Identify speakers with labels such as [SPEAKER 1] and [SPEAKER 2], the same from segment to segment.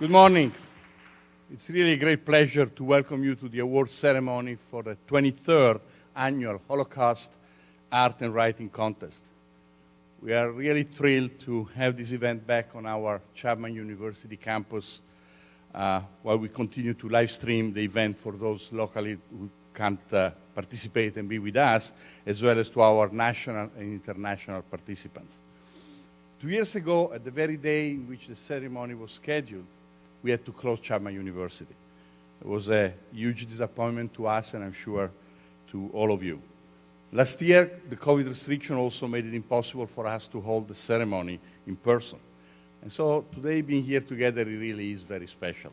[SPEAKER 1] Good morning. It's really a great pleasure to welcome you to the award ceremony for the 23rd annual Holocaust Art and Writing Contest. We are really thrilled to have this event back on our Chapman University campus while we continue to live stream the event for those locally who can't participate and be with us, as well as to our national and international participants. 2 years ago, at the very day in which the ceremony was scheduled, we had to close Chapman University. It was a huge disappointment to us, and I'm sure to all of you. Last year, the COVID restriction also made it impossible for us to hold the ceremony in person. And so today, being here together, it really is very special.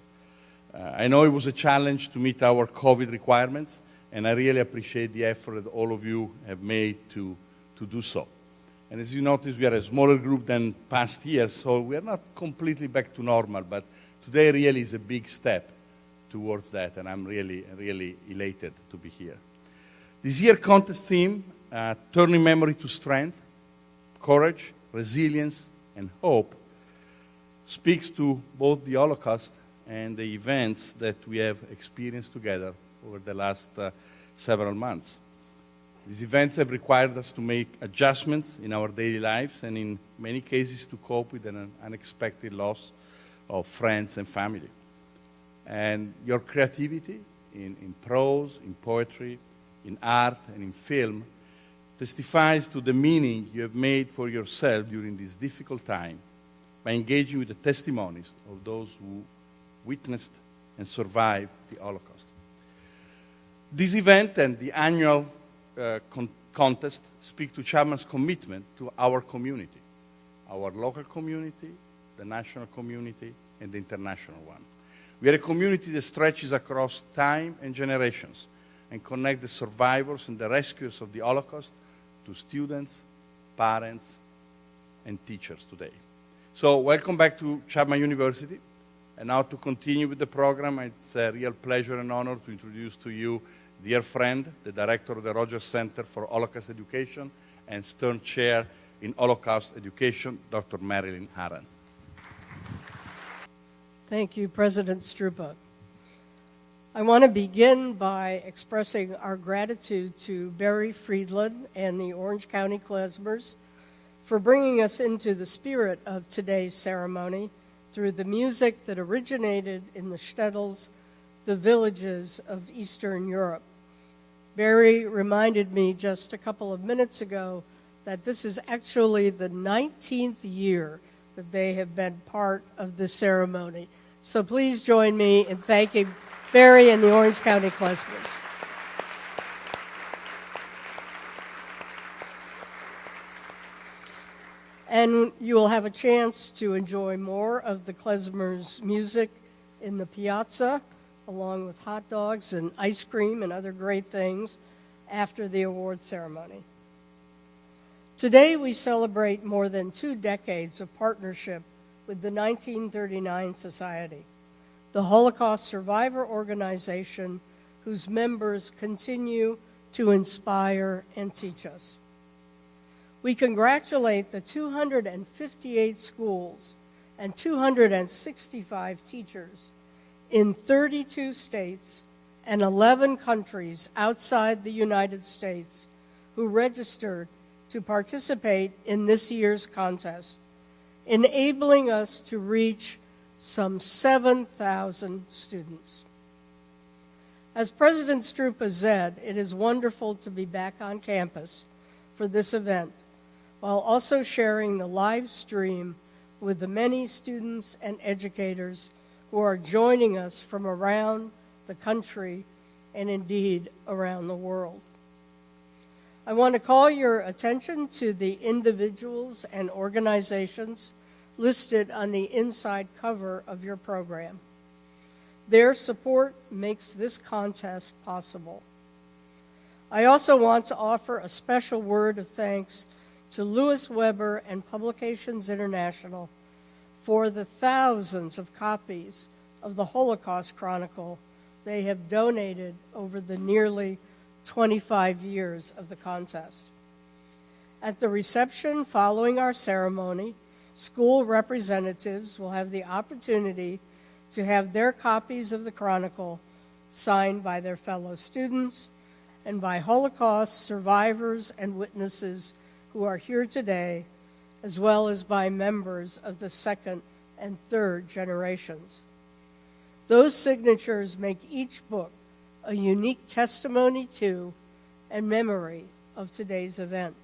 [SPEAKER 1] I know it was a challenge to meet our COVID requirements, and I really appreciate the effort that all of you have made to do so. And as you notice, we are a smaller group than past years, so we are not completely back to normal, but today really is a big step towards that, and I'm really, really elated to be here. This year's contest theme, Turning Memory to Strength, Courage, Resilience, and Hope, speaks to both the Holocaust and the events that we have experienced together over the last several months. These events have required us to make adjustments in our daily lives and in many cases to cope with an unexpected loss of friends and family. And your creativity in prose, in poetry, in art, and in film testifies to the meaning you have made for yourself during this difficult time by engaging with the testimonies of those who witnessed and survived the Holocaust. This event and the annual contest speak to Chapman's commitment to our community, our local community, the national community, and the international one. We are a community that stretches across time and generations and connects the survivors and the rescuers of the Holocaust to students, parents, and teachers today. So welcome back to Chapman University. And now to continue with the program, it's a real pleasure and honor to introduce to you dear friend, the director of the Rogers Center for Holocaust Education and Stern Chair in Holocaust Education, Dr. Marilyn Harran.
[SPEAKER 2] Thank you, President Struppa. I want to begin by expressing our gratitude to Barry Friedland and the Orange County Klezmers for bringing us into the spirit of today's ceremony through the music that originated in the shtetls, the villages of Eastern Europe. Barry reminded me just a couple of minutes ago that this is actually the 19th year that they have been part of the ceremony. So please join me in thanking Barry and the Orange County Klezmers. And you will have a chance to enjoy more of the Klezmers' music in the piazza, along with hot dogs and ice cream and other great things after the award ceremony. Today we celebrate more than 2 decades of partnership with the 1939 Society, the Holocaust Survivor Organization whose members continue to inspire and teach us. We congratulate the 258 schools and 265 teachers in 32 states and 11 countries outside the United States who registered to participate in this year's contest, enabling us to reach some 7,000 students. As President Struppa said, it is wonderful to be back on campus for this event, while also sharing the live stream with the many students and educators who are joining us from around the country and indeed around the world. I want to call your attention to the individuals and organizations listed on the inside cover of your program. Their support makes this contest possible. I also want to offer a special word of thanks to Lewis Weber and Publications International for the thousands of copies of the Holocaust Chronicle they have donated over the nearly 25 years of the contest. At the reception following our ceremony, school representatives will have the opportunity to have their copies of the Chronicle signed by their fellow students and by Holocaust survivors and witnesses who are here today, as well as by members of the second and third generations. Those signatures make each book a unique testimony to and memory of today's event.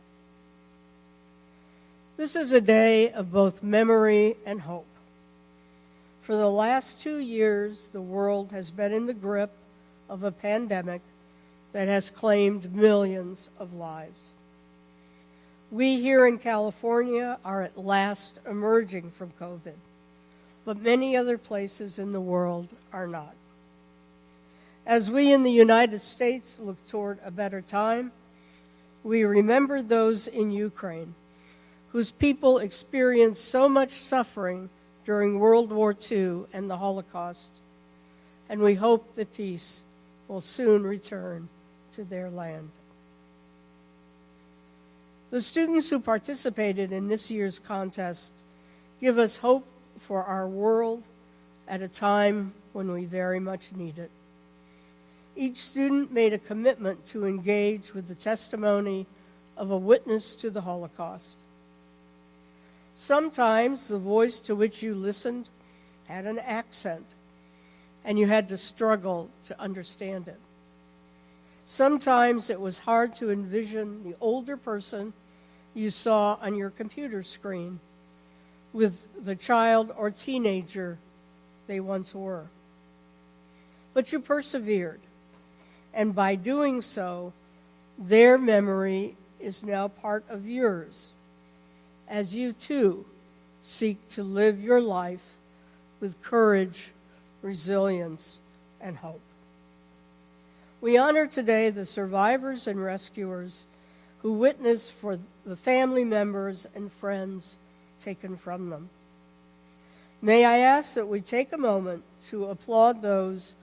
[SPEAKER 2] This is a day of both memory and hope. For the last 2 years, the world has been in the grip of a pandemic that has claimed millions of lives. We here in California are at last emerging from COVID, but many other places in the world are not. As we in the United States look toward a better time, we remember those in Ukraine, whose people experienced so much suffering during World War II and the Holocaust, and we hope that peace will soon return to their land. The students who participated in this year's contest give us hope for our world at a time when we very much need it. Each student made a commitment to engage with the testimony of a witness to the Holocaust. Sometimes the voice to which you listened had an accent, and you had to struggle to understand it. Sometimes it was hard to envision the older person you saw on your computer screen with the child or teenager they once were. But you persevered, and by doing so, their memory is now part of yours, as you too seek to live your life with courage, resilience, and hope. We honor today the survivors and rescuers who witnessed for the family members and friends taken from them. May I ask that we take a moment to applaud those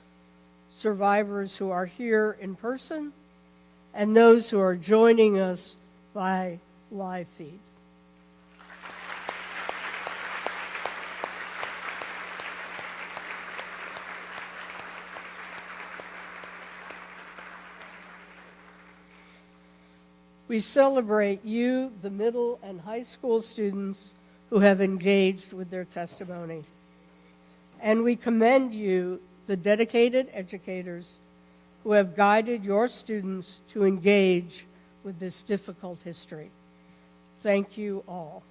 [SPEAKER 2] survivors who are here in person and those who are joining us by live feed. We celebrate you, the middle and high school students who have engaged with their testimony. And we commend you, the dedicated educators who have guided your students to engage with this difficult history. Thank you all.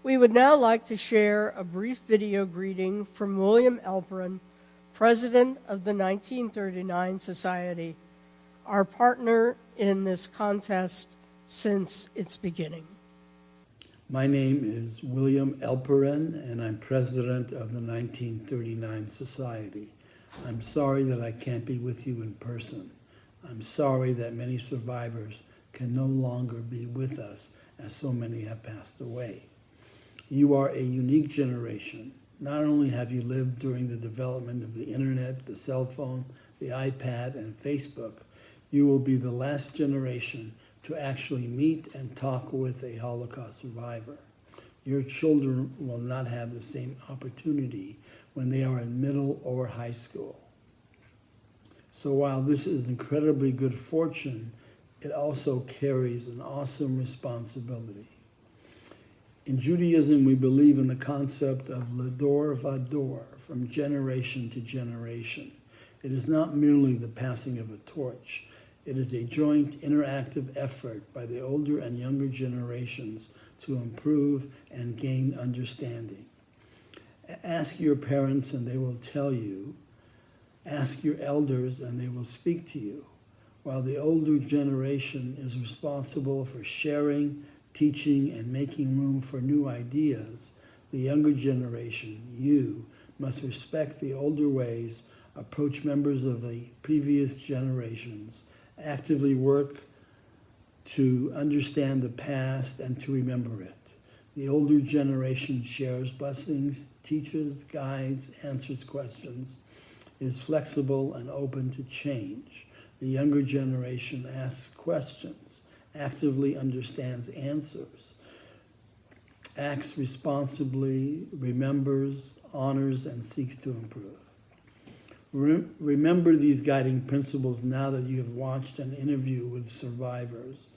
[SPEAKER 2] We would now like to share a brief video greeting from William Elperin, President of the 1939 Society, our partner in this contest since its beginning.
[SPEAKER 3] My name is William Elperin, and I'm president of the 1939 Society. I'm sorry that I can't be with you in person. I'm sorry that many survivors can no longer be with us, as so many have passed away. You are a unique generation. Not only have you lived during the development of the internet, the cell phone, the iPad, and Facebook, you will be the last generation to actually meet and talk with a Holocaust survivor. Your children will not have the same opportunity when they are in middle or high school. So while this is incredibly good fortune, it also carries an awesome responsibility. In Judaism, we believe in the concept of ledor vador, from generation to generation. It is not merely the passing of a torch. It is a joint interactive effort by the older and younger generations to improve and gain understanding. Ask your parents and they will tell you. Ask your elders and they will speak to you. While the older generation is responsible for sharing, teaching, and making room for new ideas, the younger generation, you, must respect the older ways, approach members of the previous generations, actively work to understand the past and to remember it. The older generation shares blessings, teaches, guides, answers questions, is flexible and open to change. The younger generation asks questions, actively understands answers, acts responsibly, remembers, honors, and seeks to improve. Remember these guiding principles now that you have watched an interview with survivors.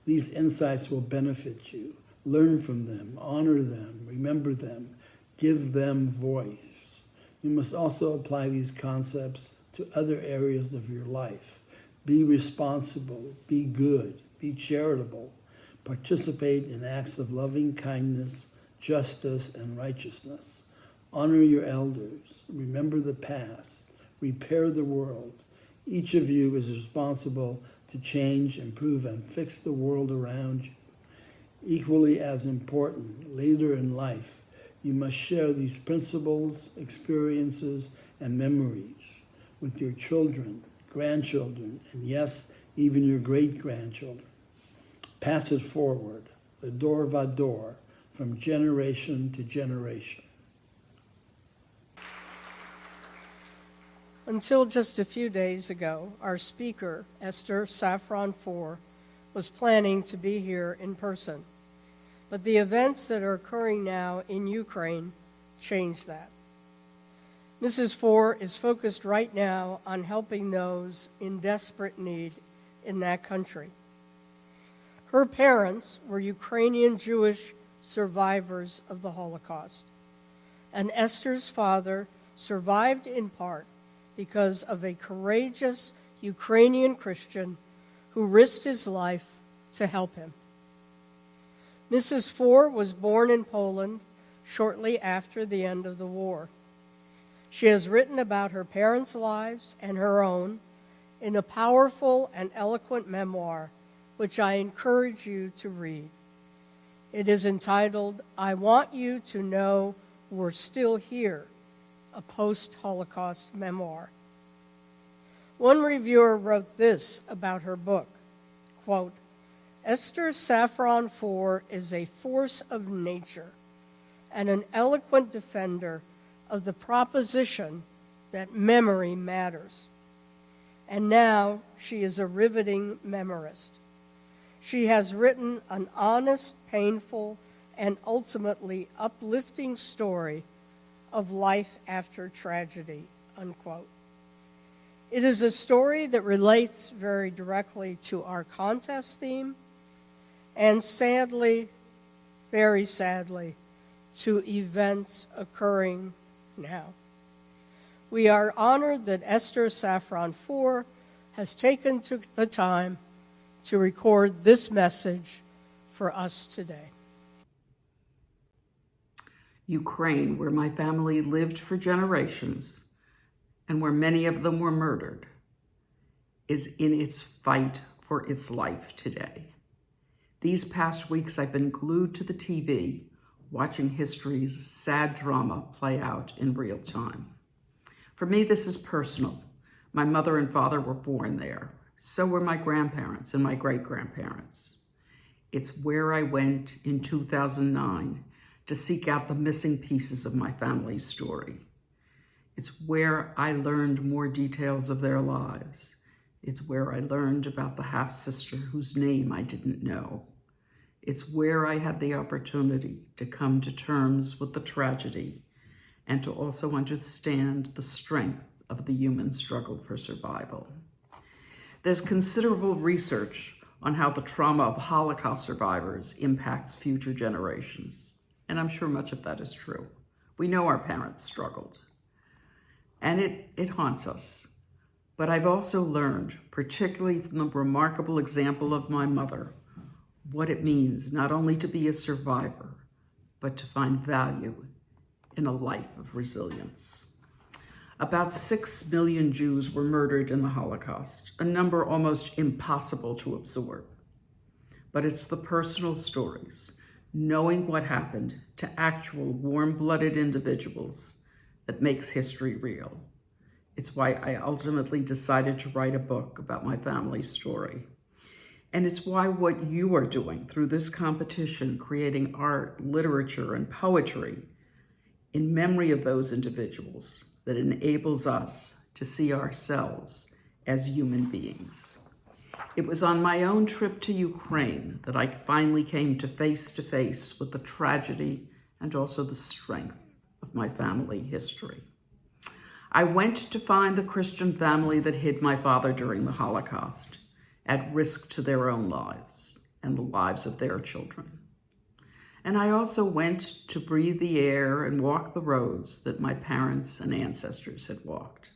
[SPEAKER 3] These insights will benefit you. Learn from them, honor them, remember them, give them voice. You must also apply these concepts to other areas of your life. Be responsible, be good, be charitable, participate in acts of loving kindness, justice, and righteousness. Honor your elders, remember the past, repair the world. Each of you is responsible to change, improve, and fix the world around you. Equally as important, later in life, you must share these principles, experiences, and memories with your children, grandchildren, and yes, even your great-grandchildren. Pass it forward, the door va door, from generation to generation.
[SPEAKER 2] Until just a few days ago, our speaker, Esther Safran Foer, was planning to be here in person. But the events that are occurring now in Ukraine changed that. Mrs. Foer is focused right now on helping those in desperate need in that country. Her parents were Ukrainian Jewish survivors of the Holocaust, and Esther's father survived in part because of a courageous Ukrainian Christian who risked his life to help him. Mrs. Foer was born in Poland shortly after the end of the war. She has written about her parents' lives and her own in a powerful and eloquent memoir, which I encourage you to read. It is entitled, I Want You to Know We're Still Here, a post-Holocaust memoir. One reviewer wrote this about her book, quote, Esther Safran Foer is a force of nature and an eloquent defender of the proposition that memory matters. And now she is a riveting memorist. She has written an honest, painful, and ultimately uplifting story of life after tragedy, unquote. It is a story that relates very directly to our contest theme, and sadly, very sadly, to events occurring now. We are honored that Esther Safran Foer has taken the time to record this message for us today.
[SPEAKER 4] Ukraine, where my family lived for generations and where many of them were murdered, is in its fight for its life today. These past weeks, I've been glued to the TV, watching history's sad drama play out in real time. For me, this is personal. My mother and father were born there. So were my grandparents and my great-grandparents. It's where I went in 2009 to seek out the missing pieces of my family's story. It's where I learned more details of their lives. It's where I learned about the half-sister whose name I didn't know. It's where I had the opportunity to come to terms with the tragedy and to also understand the strength of the human struggle for survival. There's considerable research on how the trauma of Holocaust survivors impacts future generations, and I'm sure much of that is true. We know our parents struggled, and it haunts us. But I've also learned, particularly from the remarkable example of my mother, what it means not only to be a survivor, but to find value in a life of resilience. About 6 million Jews were murdered in the Holocaust, a number almost impossible to absorb. But it's the personal stories, knowing what happened to actual warm-blooded individuals, that makes history real. It's why I ultimately decided to write a book about my family's story. And it's why what you are doing through this competition, creating art, literature, and poetry in memory of those individuals, that enables us to see ourselves as human beings. It was on my own trip to Ukraine that I finally came to face with the tragedy and also the strength of my family history. I went to find the Christian family that hid my father during the Holocaust, at risk to their own lives and the lives of their children. And I also went to breathe the air and walk the roads that my parents and ancestors had walked.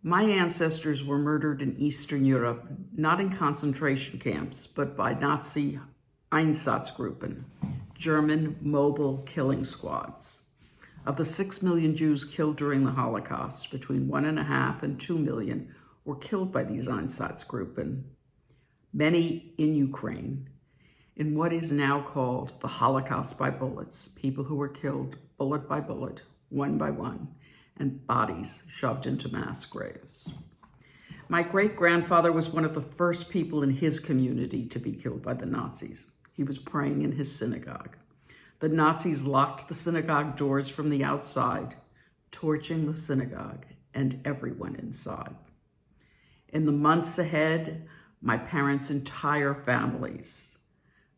[SPEAKER 4] My ancestors were murdered in Eastern Europe, not in concentration camps, but by Nazi Einsatzgruppen, German mobile killing squads. Of the 6 million Jews killed during the Holocaust, between 1.5 and 2 million were killed by these Einsatzgruppen, many in Ukraine, in what is now called the Holocaust by bullets, people who were killed bullet by bullet, one by one, and bodies shoved into mass graves. My great-grandfather was one of the first people in his community to be killed by the Nazis. He was praying in his synagogue. The Nazis locked the synagogue doors from the outside, torching the synagogue and everyone inside. In the months ahead, my parents' entire families,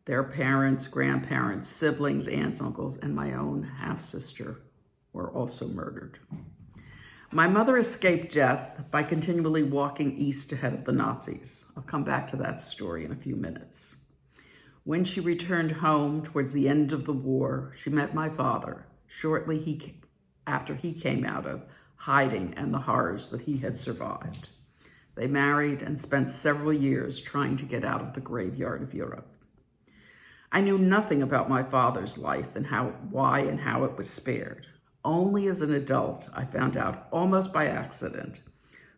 [SPEAKER 4] their parents, grandparents, siblings, aunts, uncles, and my own half-sister were also murdered. My mother escaped death by continually walking east ahead of the Nazis. I'll come back to that story in a few minutes. When she returned home towards the end of the war, she met my father shortly after he came out of hiding and the horrors that he had survived. They married and spent several years trying to get out of the graveyard of Europe. I knew nothing about my father's life and why and how it was spared. Only as an adult, I found out, almost by accident,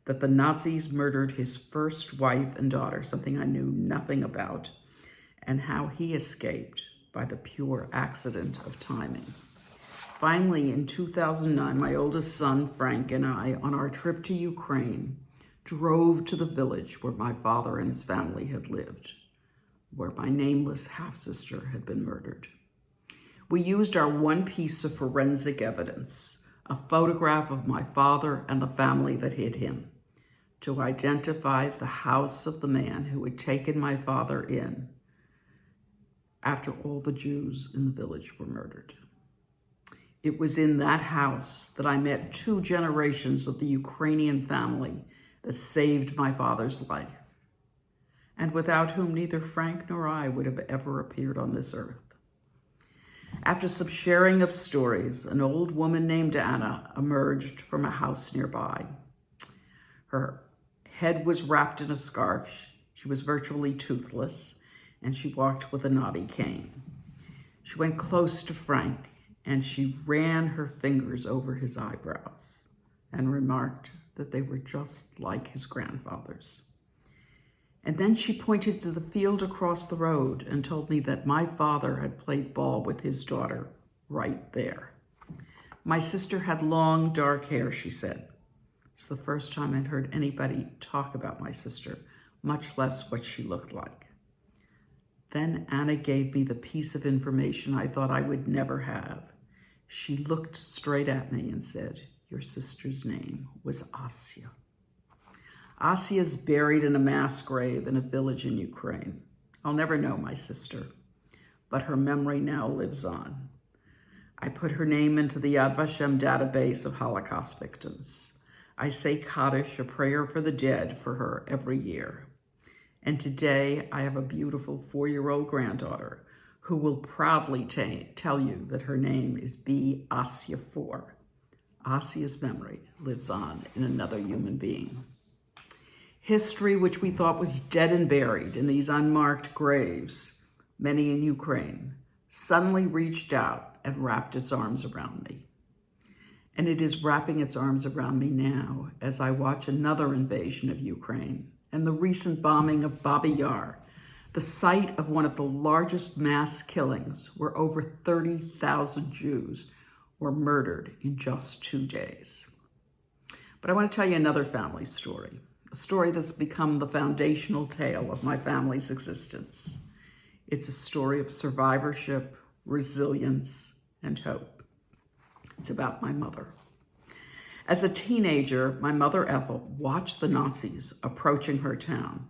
[SPEAKER 4] that the Nazis murdered his first wife and daughter, something I knew nothing about, and how he escaped by the pure accident of timing. Finally, in 2009, my oldest son, Frank, and I, on our trip to Ukraine, drove to the village where my father and his family had lived, where my nameless half-sister had been murdered. We used our one piece of forensic evidence, a photograph of my father and the family that hid him, to identify the house of the man who had taken my father in after all the Jews in the village were murdered. It was in that house that I met 2 generations of the Ukrainian family that saved my father's life, and without whom neither Frank nor I would have ever appeared on this earth. After some sharing of stories, an old woman named Anna emerged from a house nearby. Her head was wrapped in a scarf. She was virtually toothless, and she walked with a knotty cane. She went close to Frank, and she ran her fingers over his eyebrows and remarked that they were just like his grandfather's. And then she pointed to the field across the road and told me that my father had played ball with his daughter right there. My sister had long, dark hair, she said. It's the first time I'd heard anybody talk about my sister, much less what she looked like. Then Anna gave me the piece of information I thought I would never have. She looked straight at me and said, "Your sister's name was Asya." Asya is buried in a mass grave in a village in Ukraine. I'll never know my sister, but her memory now lives on. I put her name into the Yad Vashem database of Holocaust victims. I say Kaddish, a prayer for the dead, for her every year. And today I have a beautiful 4-year-old granddaughter who will proudly tell you that her name is B. Asya Foer. Asya's memory lives on in another human being. History, which we thought was dead and buried in these unmarked graves, many in Ukraine, suddenly reached out and wrapped its arms around me. And it is wrapping its arms around me now as I watch another invasion of Ukraine and the recent bombing of Babi Yar, the site of one of the largest mass killings where over 30,000 Jews were murdered in just 2 days. But I want to tell you another family story, a story that's become the foundational tale of my family's existence. It's a story of survivorship, resilience, and hope. It's about my mother. As a teenager, my mother Ethel watched the Nazis approaching her town.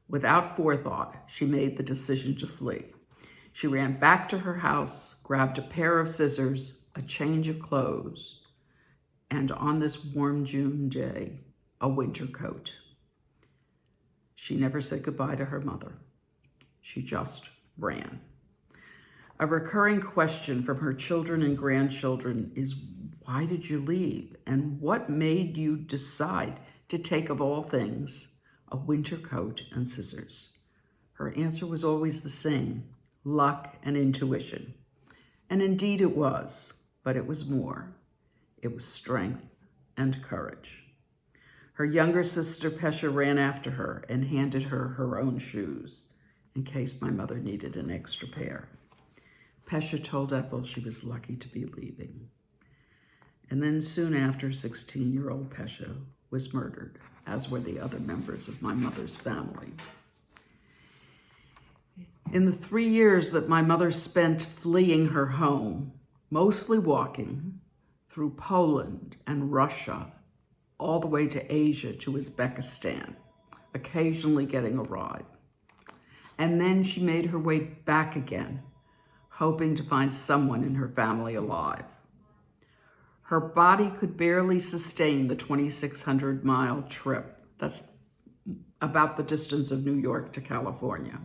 [SPEAKER 4] Without forethought, she made the decision to flee. She ran back to her house, grabbed a pair of scissors, a change of clothes, and on this warm June day, a winter coat. She never said goodbye to her mother. She just ran. A recurring question from her children and grandchildren is, why did you leave? And what made you decide to take, of all things, a winter coat and scissors? Her answer was always the same: luck and intuition. And indeed it was, but it was more. It was strength and courage. Her younger sister Pesha ran after her and handed her her own shoes in case my mother needed an extra pair. Pesha told Ethel she was lucky to be leaving. And then soon after, 16-year-old Pesha was murdered, as were the other members of my mother's family. In the 3 years that my mother spent fleeing her home, mostly walking through Poland and Russia, all the way to Asia, to Uzbekistan, occasionally getting a ride. And then she made her way back again, hoping to find someone in her family alive. Her body could barely sustain the 2,600-mile trip. That's about the distance of New York to California.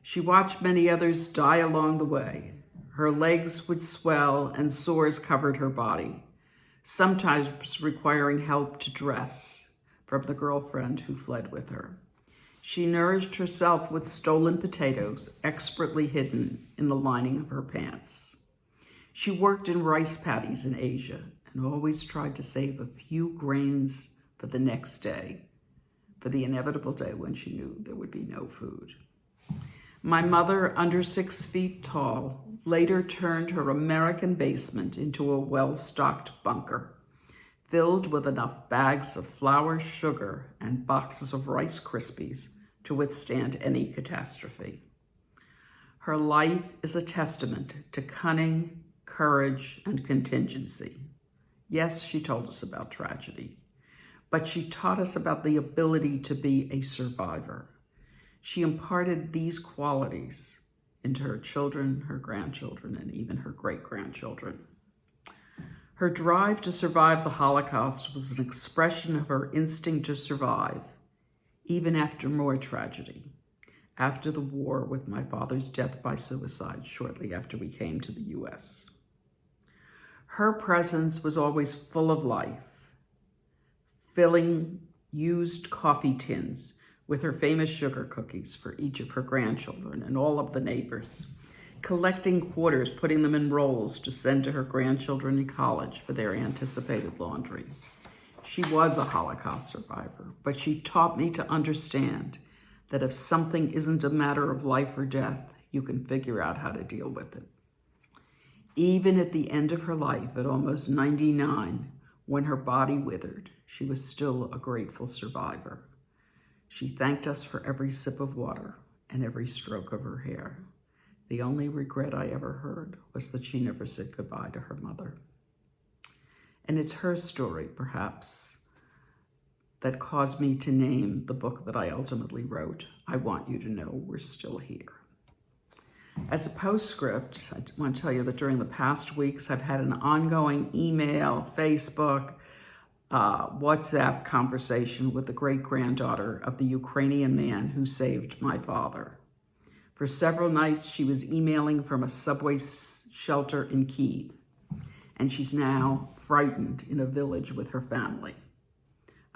[SPEAKER 4] She watched many others die along the way. Her legs would swell and sores covered her body, sometimes requiring help to dress from the girlfriend who fled with her. She nourished herself with stolen potatoes, expertly hidden in the lining of her pants. She worked in rice paddies in Asia and always tried to save a few grains for the next day, for the inevitable day when she knew there would be no food. My mother, under 6 feet tall, later turned her American basement into a well-stocked bunker, filled with enough bags of flour, sugar, and boxes of Rice Krispies to withstand any catastrophe. Her life is a testament to cunning, courage, and contingency. Yes, she told us about tragedy, but she taught us about the ability to be a survivor. She imparted these qualities into her children, her grandchildren, and even her great-grandchildren. Her drive to survive the Holocaust was an expression of her instinct to survive, even after more tragedy, after the war with my father's death by suicide shortly after we came to the U.S. Her presence was always full of life, filling used coffee tins with her famous sugar cookies for each of her grandchildren and all of the neighbors, collecting quarters, putting them in rolls to send to her grandchildren in college for their anticipated laundry. She was a Holocaust survivor, but she taught me to understand that if something isn't a matter of life or death, you can figure out how to deal with it. Even at the end of her life, at almost 99, when her body withered, she was still a grateful survivor. She thanked us for every sip of water and every stroke of her hair. The only regret I ever heard was that she never said goodbye to her mother. And it's her story, perhaps, that caused me to name the book that I ultimately wrote, I Want You to Know We're Still Here. As a postscript, I want to tell you that during the past weeks, I've had an ongoing email, Facebook, WhatsApp conversation with the great-granddaughter of the Ukrainian man who saved my father. For several nights, she was emailing from a subway shelter in Kyiv, and she's now frightened in a village with her family.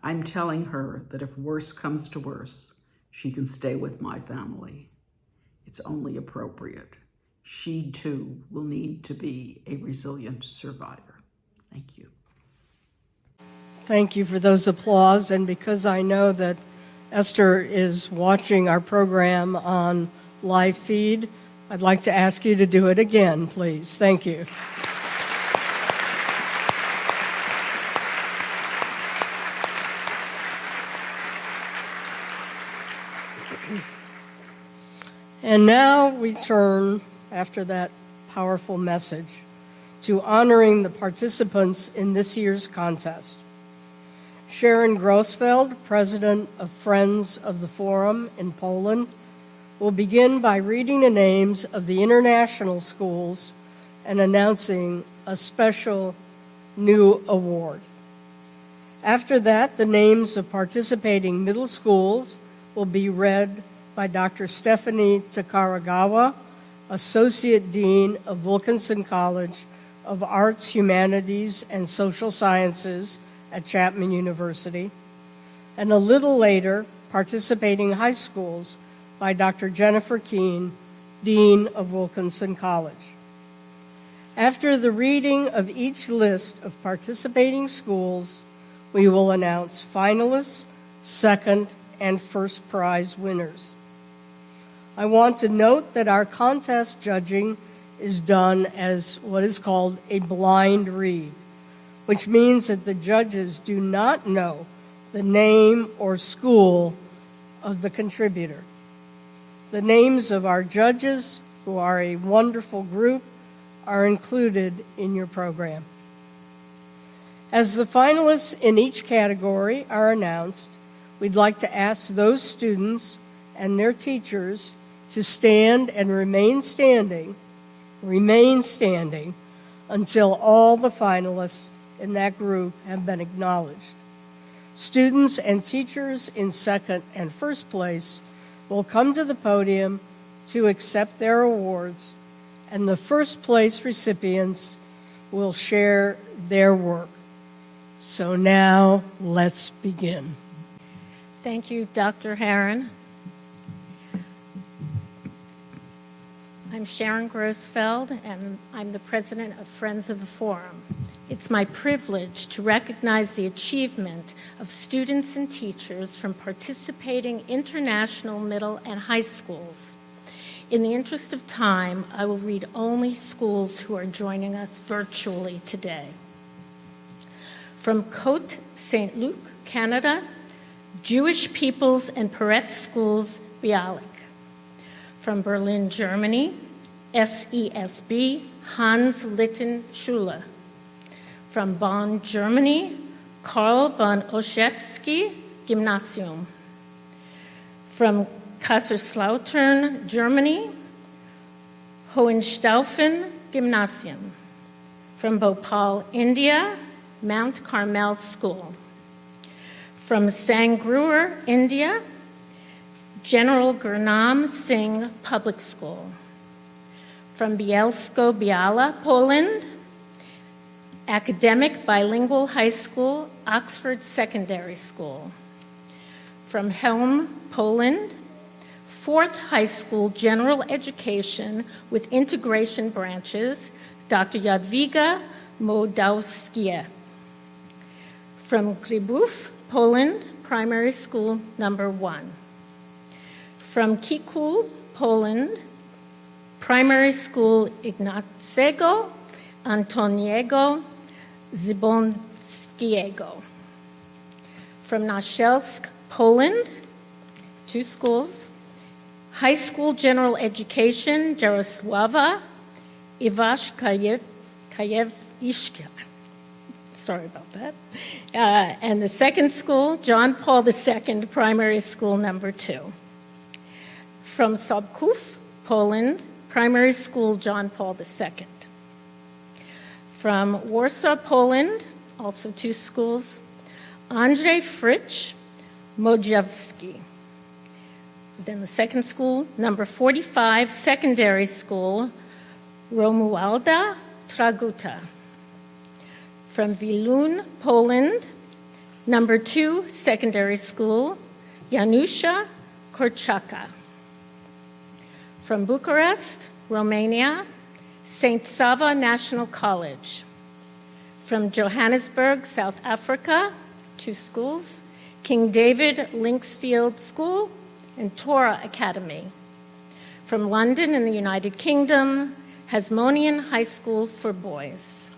[SPEAKER 4] I'm telling her that if worse comes to worse, she can stay with my family. It's only appropriate. She, too, will need to be a resilient survivor. Thank you.
[SPEAKER 2] Thank you for those applause. And because I know that Esther is watching our program on live feed, I'd like to ask you to do it again, please. Thank you. And now we turn, after that powerful message, to honoring the participants in this year's contest. Sharon Grosfeld, president of Friends of the Forum in Poland, will begin by reading the names of the international schools and announcing a special new award. After that, the names of participating middle schools will be read by Dr. Stephanie Takaragawa, Associate Dean of Wilkinson College of Arts, Humanities, and Social Sciences at Chapman University, and a little later, participating high schools by Dr. Jennifer Keene, Dean of Wilkinson College. After the reading of each list of participating schools, we will announce finalists, second, and first prize winners. I want to note that our contest judging is done as what is called a blind read, which means that the judges do not know the name or school of the contributor. The names of our judges, who are a wonderful group, are included in your program. As the finalists in each category are announced, we'd like to ask those students and their teachers to stand and remain standing until all the finalists in that group have been acknowledged. Students and teachers in second and first place will come to the podium to accept their awards, and the first place recipients will share their work. So now, let's begin.
[SPEAKER 5] Thank you, Dr. Harran. I'm Sharon Grosfeld, and I'm the president of Friends of the Forum. It's my privilege to recognize the achievement of students and teachers from participating international middle and high schools. In the interest of time, I will read only schools who are joining us virtually today. From Côte St. Luc, Canada, Jewish Peoples and Peretz Schools, Bialik. From Berlin, Germany, SESB, Hans Litten Schule. From Bonn, Germany, Karl von Oschetsky Gymnasium. From Kaiserslautern, Germany, Hohenstaufen Gymnasium. From Bhopal, India, Mount Carmel School. From Sangruer, India, General Gurnam Singh Public School. From Bielsko-Biala, Poland, Academic Bilingual High School, Oxford Secondary School. From Helm, Poland, Fourth High School General Education with Integration Branches, Dr. Jadwiga Modowskie. From Klebów, Poland, Primary School Number 1. From Kikul, Poland, Primary School Ignacego Antoniego Zibonskiego. From Naszelsk, Poland, 2 schools. High School General Education, Jarosława Iwaszkiewicz. Sorry about that. And the second school, John Paul II Primary School Number 2. From Sobków, Poland, Primary School John Paul II. From Warsaw, Poland, also 2 schools, Andrzej Fritsch Modziewski. Then the second school, number 45 Secondary School, Romualda Traguta. From Wielun, Poland, number 2 Secondary School, Janusza Korczaka. From Bucharest, Romania, St. Sava National College. From Johannesburg, South Africa, 2 schools, King David Linksfield School and Torah Academy. From London in the United Kingdom, Hasmonean High School for Boys.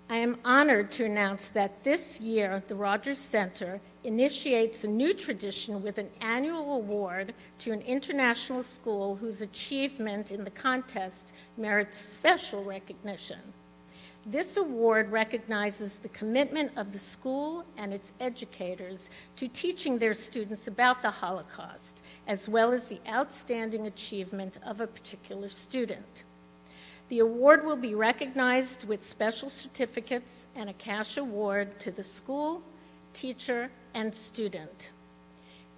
[SPEAKER 5] I am honored to announce that this year the Rogers Center initiates a new tradition with an annual award to an international school whose achievement in the contest merits special recognition. This award recognizes the commitment of the school and its educators to teaching their students about the Holocaust, as well as the outstanding achievement of a particular student. The award will be recognized with special certificates and a cash award to the school, teacher, and student.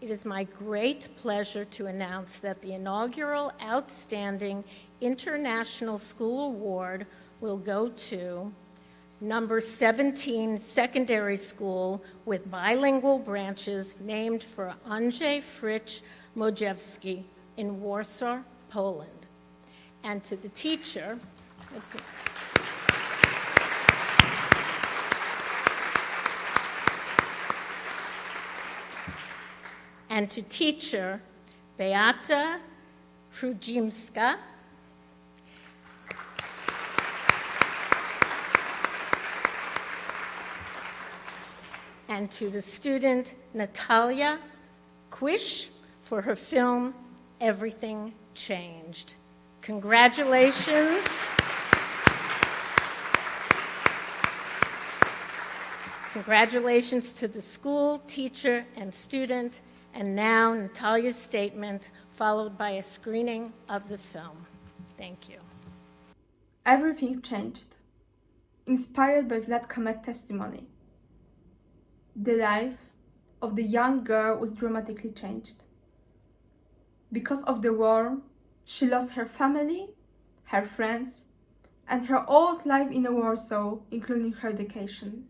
[SPEAKER 5] It is my great pleasure to announce that the inaugural Outstanding International School Award will go to number 17 secondary school with bilingual branches named for Andrzej Fritz Mojewski in Warsaw, Poland. And to the teacher, Beata Krujimska, and to the student Natalia Quish for her film Everything Changed. Congratulations. Congratulations to the school, teacher, and student. And now Natalia's statement, followed by a screening of the film. Thank you.
[SPEAKER 6] Everything changed. Inspired by Vladka Mett's testimony, the life of the young girl was dramatically changed. Because of the war, she lost her family, her friends, and her old life in Warsaw, including her education.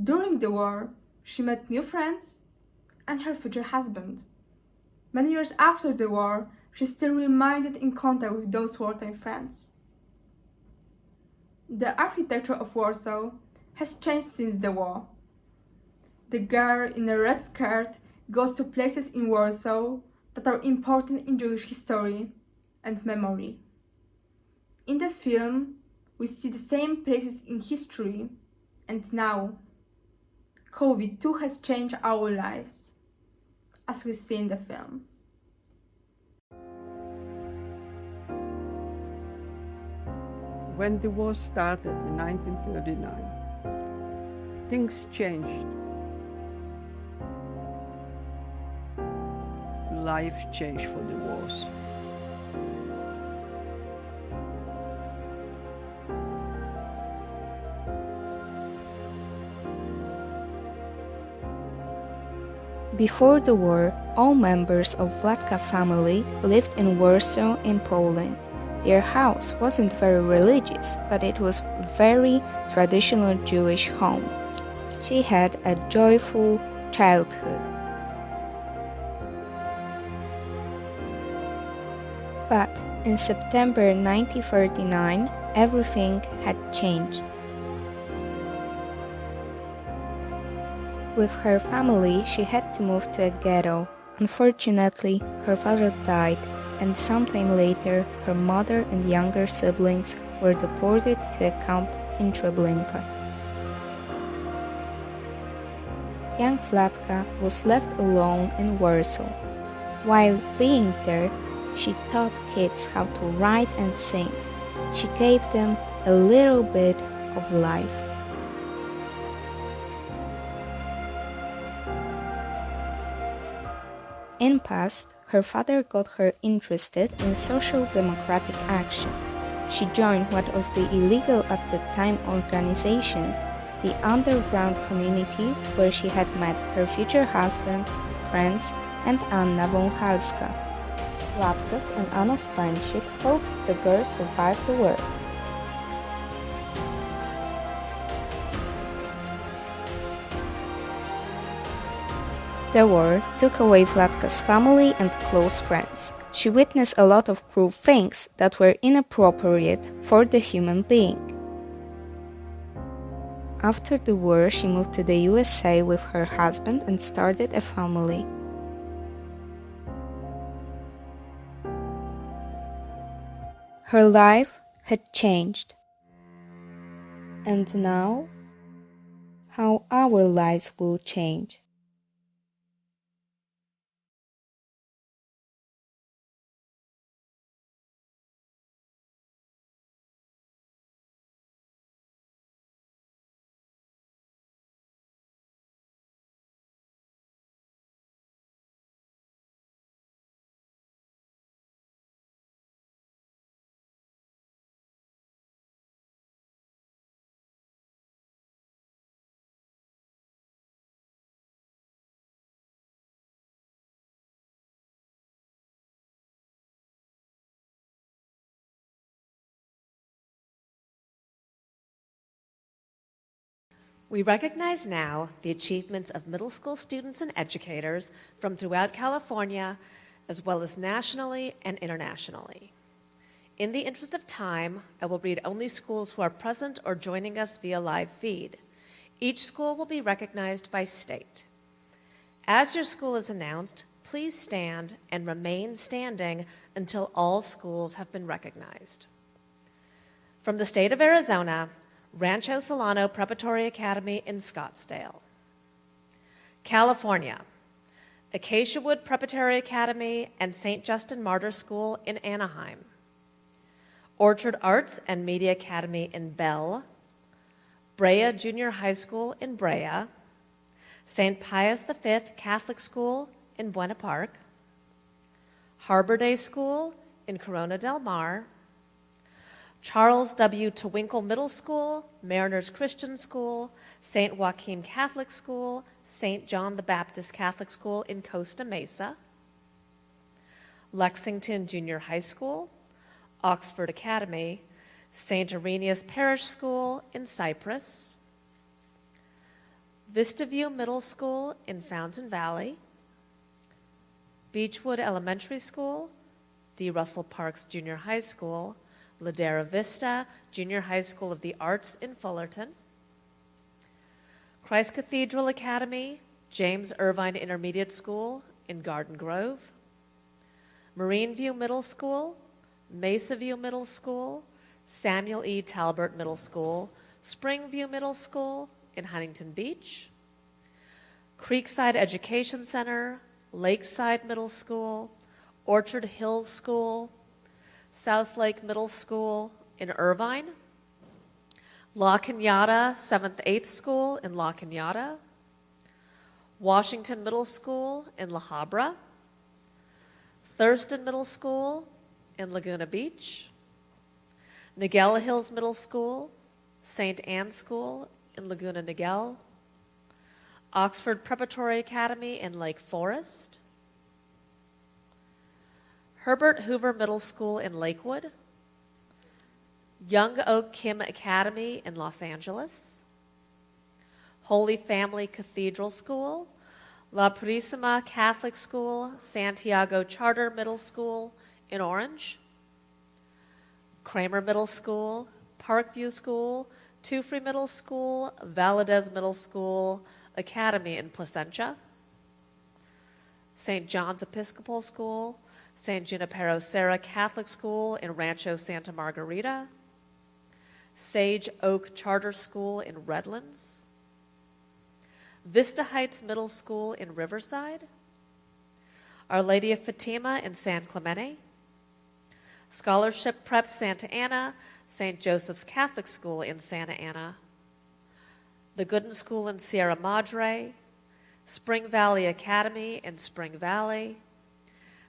[SPEAKER 6] During the war, she met new friends and her future husband. Many years after the war, she still remained in contact with those wartime friends. The architecture of Warsaw has changed since the war. The girl in a red skirt goes to places in Warsaw that are important in Jewish history and memory. In the film, we see the same places in history, and now, COVID too has changed our lives, as we see in the film.
[SPEAKER 7] When the war started in 1939, things changed. Life changed for the wars.
[SPEAKER 8] Before the war, all members of Vladka family lived in Warsaw in Poland. Their house wasn't very religious, but it was a very traditional Jewish home. She had a joyful childhood. But in September 1939, everything had changed. With her family, she had to move to a ghetto. Unfortunately, her father died, and sometime later, her mother and younger siblings were deported to a camp in Treblinka. Young Vladka was left alone in Warsaw. While being there, she taught kids how to write and sing. She gave them a little bit of life. In past, her father got her interested in social democratic action. She joined one of the illegal at the time organizations, the Underground Community, where she had met her future husband, friends, and Anna von Halska. Vladka's and Anna's friendship helped the girls survive the war. The war took away Vladka's family and close friends. She witnessed a lot of cruel things that were inappropriate for the human being. After the war, she moved to the USA with her husband and started a family. Her life had changed. And now, how our lives will change.
[SPEAKER 9] We recognize now the achievements of middle school students and educators from throughout California, as well as nationally and internationally. In the interest of time, I will read only schools who are present or joining us via live feed. Each school will be recognized by state. As your school is announced, please stand and remain standing until all schools have been recognized. From the state of Arizona, Rancho Solano Preparatory Academy in Scottsdale. California, Acacia Wood Preparatory Academy and St. Justin Martyr School in Anaheim. Orchard Arts and Media Academy in Bell. Brea Junior High School in Brea. St. Pius V Catholic School in Buena Park. Harbor Day School in Corona del Mar. Charles W. Tewinkle Middle School, Mariners Christian School, St. Joaquin Catholic School, St. John the Baptist Catholic School in Costa Mesa. Lexington Junior High School, Oxford Academy, St. Irenaeus Parish School in Cypress. Vista View Middle School in Fountain Valley. Beechwood Elementary School, D. Russell Parks Junior High School, Ladera Vista Junior High School of the Arts in Fullerton. Christ Cathedral Academy, James Irvine Intermediate School in Garden Grove. Marine View Middle School, Mesa View Middle School, Samuel E. Talbert Middle School, Springview Middle School in Huntington Beach. Creekside Education Center, Lakeside Middle School, Orchard Hills School, South Lake Middle School in Irvine, La Cañada 7th 8th School in La Cañada, Washington Middle School in La Habra, Thurston Middle School in Laguna Beach, Niguel Hills Middle School, St. Anne School in Laguna Niguel, Oxford Preparatory Academy in Lake Forest, Herbert Hoover Middle School in Lakewood, Young Oak Kim Academy in Los Angeles, Holy Family Cathedral School, La Purísima Catholic School, Santiago Charter Middle School in Orange, Kramer Middle School, Parkview School, Tufree Middle School, Valadez Middle School, Academy in Placentia, St. John's Episcopal School, St. Junipero Serra Catholic School in Rancho Santa Margarita, Sage Oak Charter School in Redlands, Vista Heights Middle School in Riverside, Our Lady of Fatima in San Clemente, Scholarship Prep Santa Ana, St. Joseph's Catholic School in Santa Ana, the Gooden School in Sierra Madre, Spring Valley Academy in Spring Valley,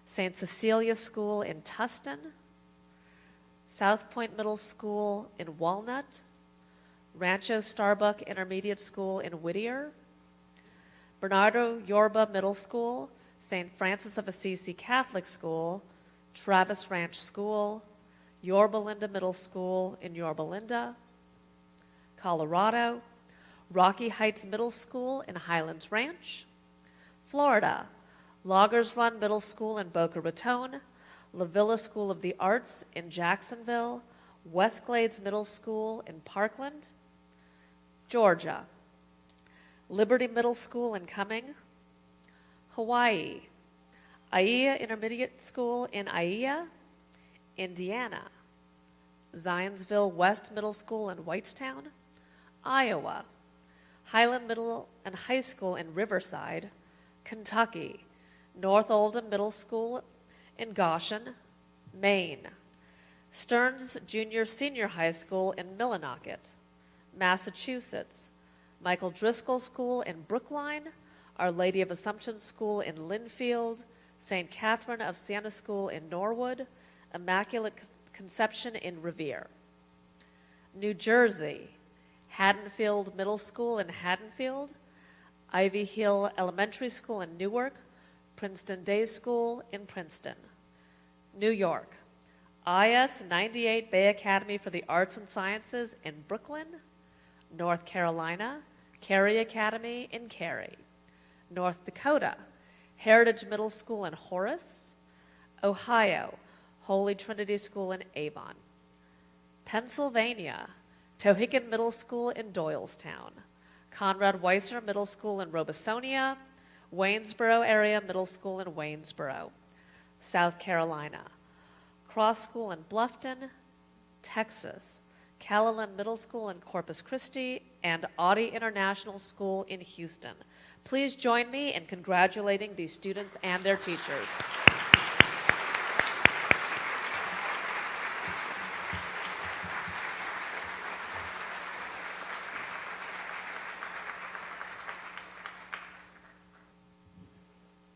[SPEAKER 9] St. Cecilia School in Tustin, South Point Middle School in Walnut, Rancho Starbuck Intermediate School in Whittier, Bernardo Yorba Middle School, St. Francis of Assisi Catholic School, Travis Ranch School, Yorba Linda Middle School in Yorba Linda, Colorado, Rocky Heights Middle School in Highlands Ranch, Florida, Loggers Run Middle School in Boca Raton, La Villa School of the Arts in Jacksonville, West Glades Middle School in Parkland, Georgia, Liberty Middle School in Cumming, Hawaii, Aiea Intermediate School in Aiea, Indiana, Zionsville West Middle School in Whitestown, Iowa, Highland Middle and High School in Riverside, Kentucky, North Oldham Middle School in Goshen, Maine, Stearns Junior Senior High School in Millinocket, Massachusetts, Michael Driscoll School in Brookline, Our Lady of Assumption School in Linfield, St. Catherine of Siena School in Norwood, Immaculate Conception in Revere. New Jersey, Haddonfield Middle School in Haddonfield, Ivy Hill Elementary School in Newark, Princeton Day School in Princeton. New York, IS 98 Bay Academy for the Arts and Sciences in Brooklyn. North Carolina, Cary Academy in Cary. North Dakota, Heritage Middle School in Horace. Ohio, Holy Trinity School in Avon. Pennsylvania, Tohickon Middle School in Doylestown. Conrad Weiser Middle School in Robesonia. Waynesboro Area Middle School in Waynesboro. South Carolina, Cross School in Bluffton. Texas, Calalin Middle School in Corpus Christi, and Audie International School in Houston. Please join me in congratulating these students and their teachers.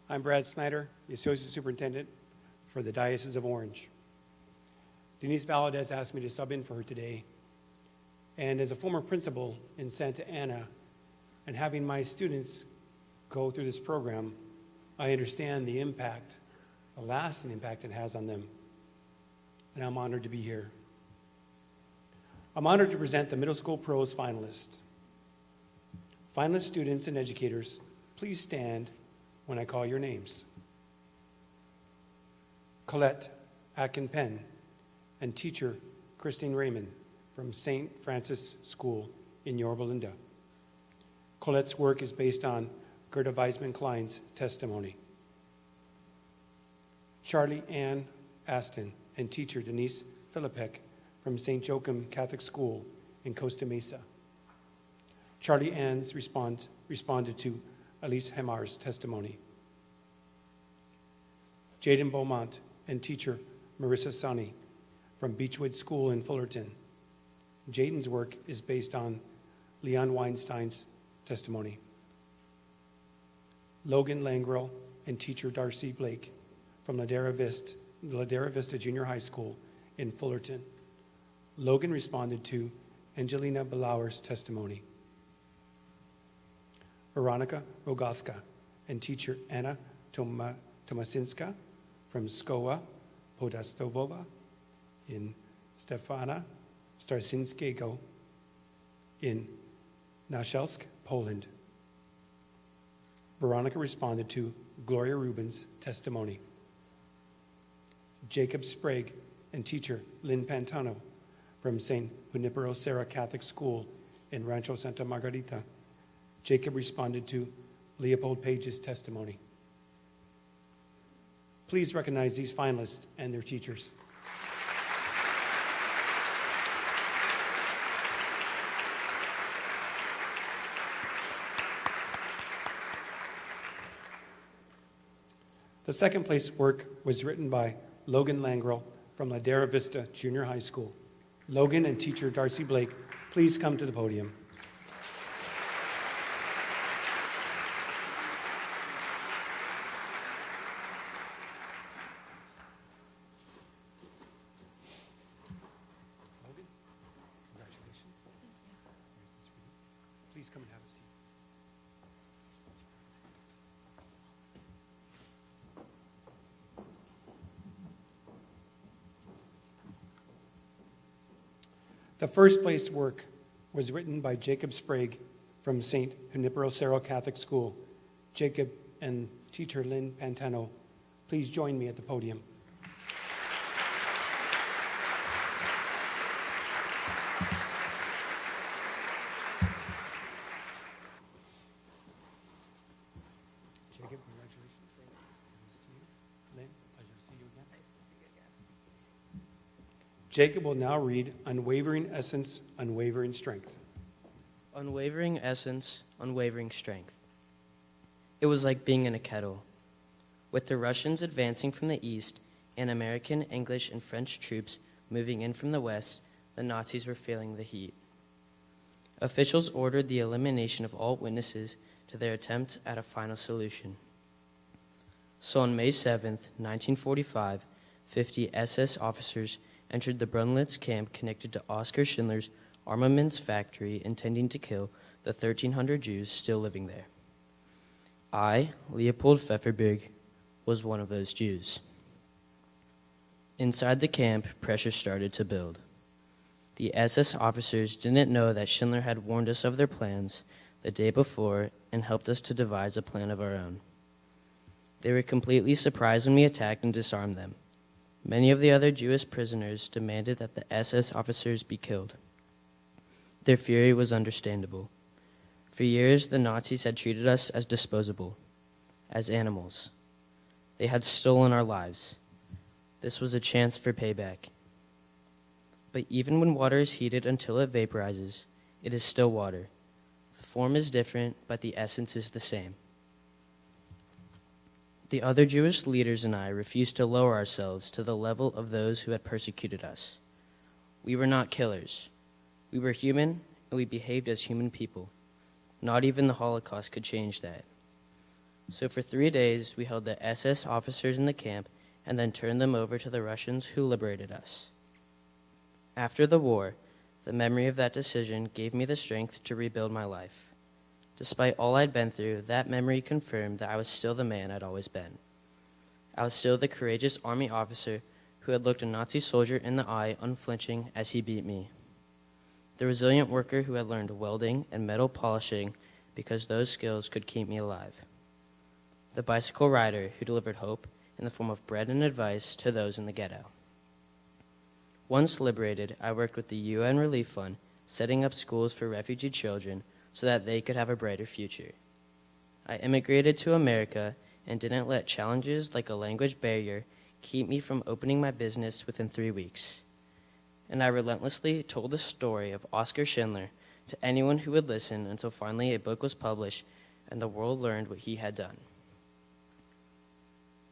[SPEAKER 10] I'm Brad Snyder, the Associate Superintendent for the Diocese of Orange. Denise Valadez asked me to sub in for her today. And as a former principal in Santa Ana, and having my students go through this program, I understand the impact, the lasting impact it has on them. And I'm honored to be here. I'm honored to present the Middle School Prose finalists. Finalist students and educators, please stand when I call your names. Colette Atkin-Penn and teacher Christine Raymond from St. Francis School in Yorba Linda. Colette's work is based on Gerda Weisman-Klein's testimony. Charlie Ann Aston and teacher Denise Philippek from St. Joachim Catholic School in Costa Mesa. Charlie Ann's responded to Elise Hemar's testimony. Jaden Beaumont and teacher Marissa Sonny from Beechwood School in Fullerton. Jaden's work is based on Leon Weinstein's testimony. Logan Langrel and teacher Darcy Blake from Ladera Vista Junior High School in Fullerton. Logan responded to Angelina Belauer's testimony. Veronica Rogaska and teacher Anna Tomasinska from Szkoła Podstawowa in Stefana Starzyńskiego in Naszelsk, Poland. Veronica responded to Gloria Rubin's testimony. Jacob Sprague and teacher Lynn Pantano from St. Junipero Serra Catholic School in Rancho Santa Margarita. Jacob responded to Leopold Page's testimony. Please recognize these finalists and their teachers. The second place work was written by Logan Langrel from Ladera Vista Junior High School. Logan and teacher Darcy Blake, please come to the podium. Logan, congratulations. Please come and have a seat. The first place work was written by Jacob Sprague from St. Junipero Serra Catholic School. Jacob and teacher Lynn Pantano, please join me at the podium. Jacob, congratulations. Lynn, pleasure to see you again. Jacob will now read Unwavering Essence, Unwavering Strength.
[SPEAKER 11] Unwavering essence, unwavering strength. It was like being in a kettle. With the Russians advancing from the east and American, English, and French troops moving in from the west, the Nazis were feeling the heat. Officials ordered the elimination of all witnesses to their attempt at a final solution. So on May 7th, 1945, 50 SS officers entered the Brunlitz camp connected to Oskar Schindler's armaments factory, intending to kill the 1,300 Jews still living there. I, Leopold Pfefferberg, was one of those Jews. Inside the camp, pressure started to build. The SS officers didn't know that Schindler had warned us of their plans, the day before and helped us to devise a plan of our own. They were completely surprised when we attacked and disarmed them. Many of the other Jewish prisoners demanded that the SS officers be killed. Their fury was understandable. For years, the Nazis had treated us as disposable, as animals. They had stolen our lives. This was a chance for payback. But even when water is heated until it vaporizes, it is still water. The form is different, but the essence is the same. The other Jewish leaders and I refused to lower ourselves to the level of those who had persecuted us. We were not killers. We were human, and we behaved as human people. Not even the Holocaust could change that. So for 3 days, we held the SS officers in the camp and then turned them over to the Russians who liberated us. After the war, the memory of that decision gave me the strength to rebuild my life. Despite all I'd been through, that memory confirmed that I was still the man I'd always been. I was still the courageous army officer who had looked a Nazi soldier in the eye unflinching as he beat me. The resilient worker who had learned welding and metal polishing because those skills could keep me alive. The bicycle rider who delivered hope in the form of bread and advice to those in the ghetto. Once liberated, I worked with the UN Relief Fund, setting up schools for refugee children so that they could have a brighter future. I immigrated to America and didn't let challenges like a language barrier keep me from opening my business within 3 weeks. And I relentlessly told the story of Oskar Schindler to anyone who would listen until finally a book was published and the world learned what he had done.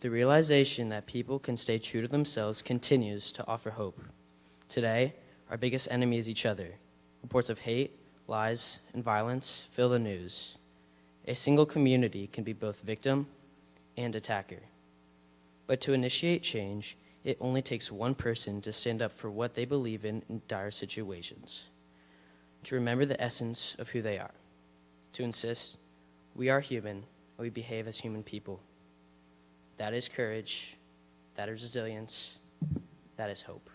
[SPEAKER 11] The realization that people can stay true to themselves continues to offer hope. Today, our biggest enemy is each other. Reports of hate, lies, and violence fill the news. A single community can be both victim and attacker. But to initiate change, it only takes one person to stand up for what they believe in dire situations. To remember the essence of who they are. To insist, we are human, and we behave as human people. That is courage. That is resilience. That is hope.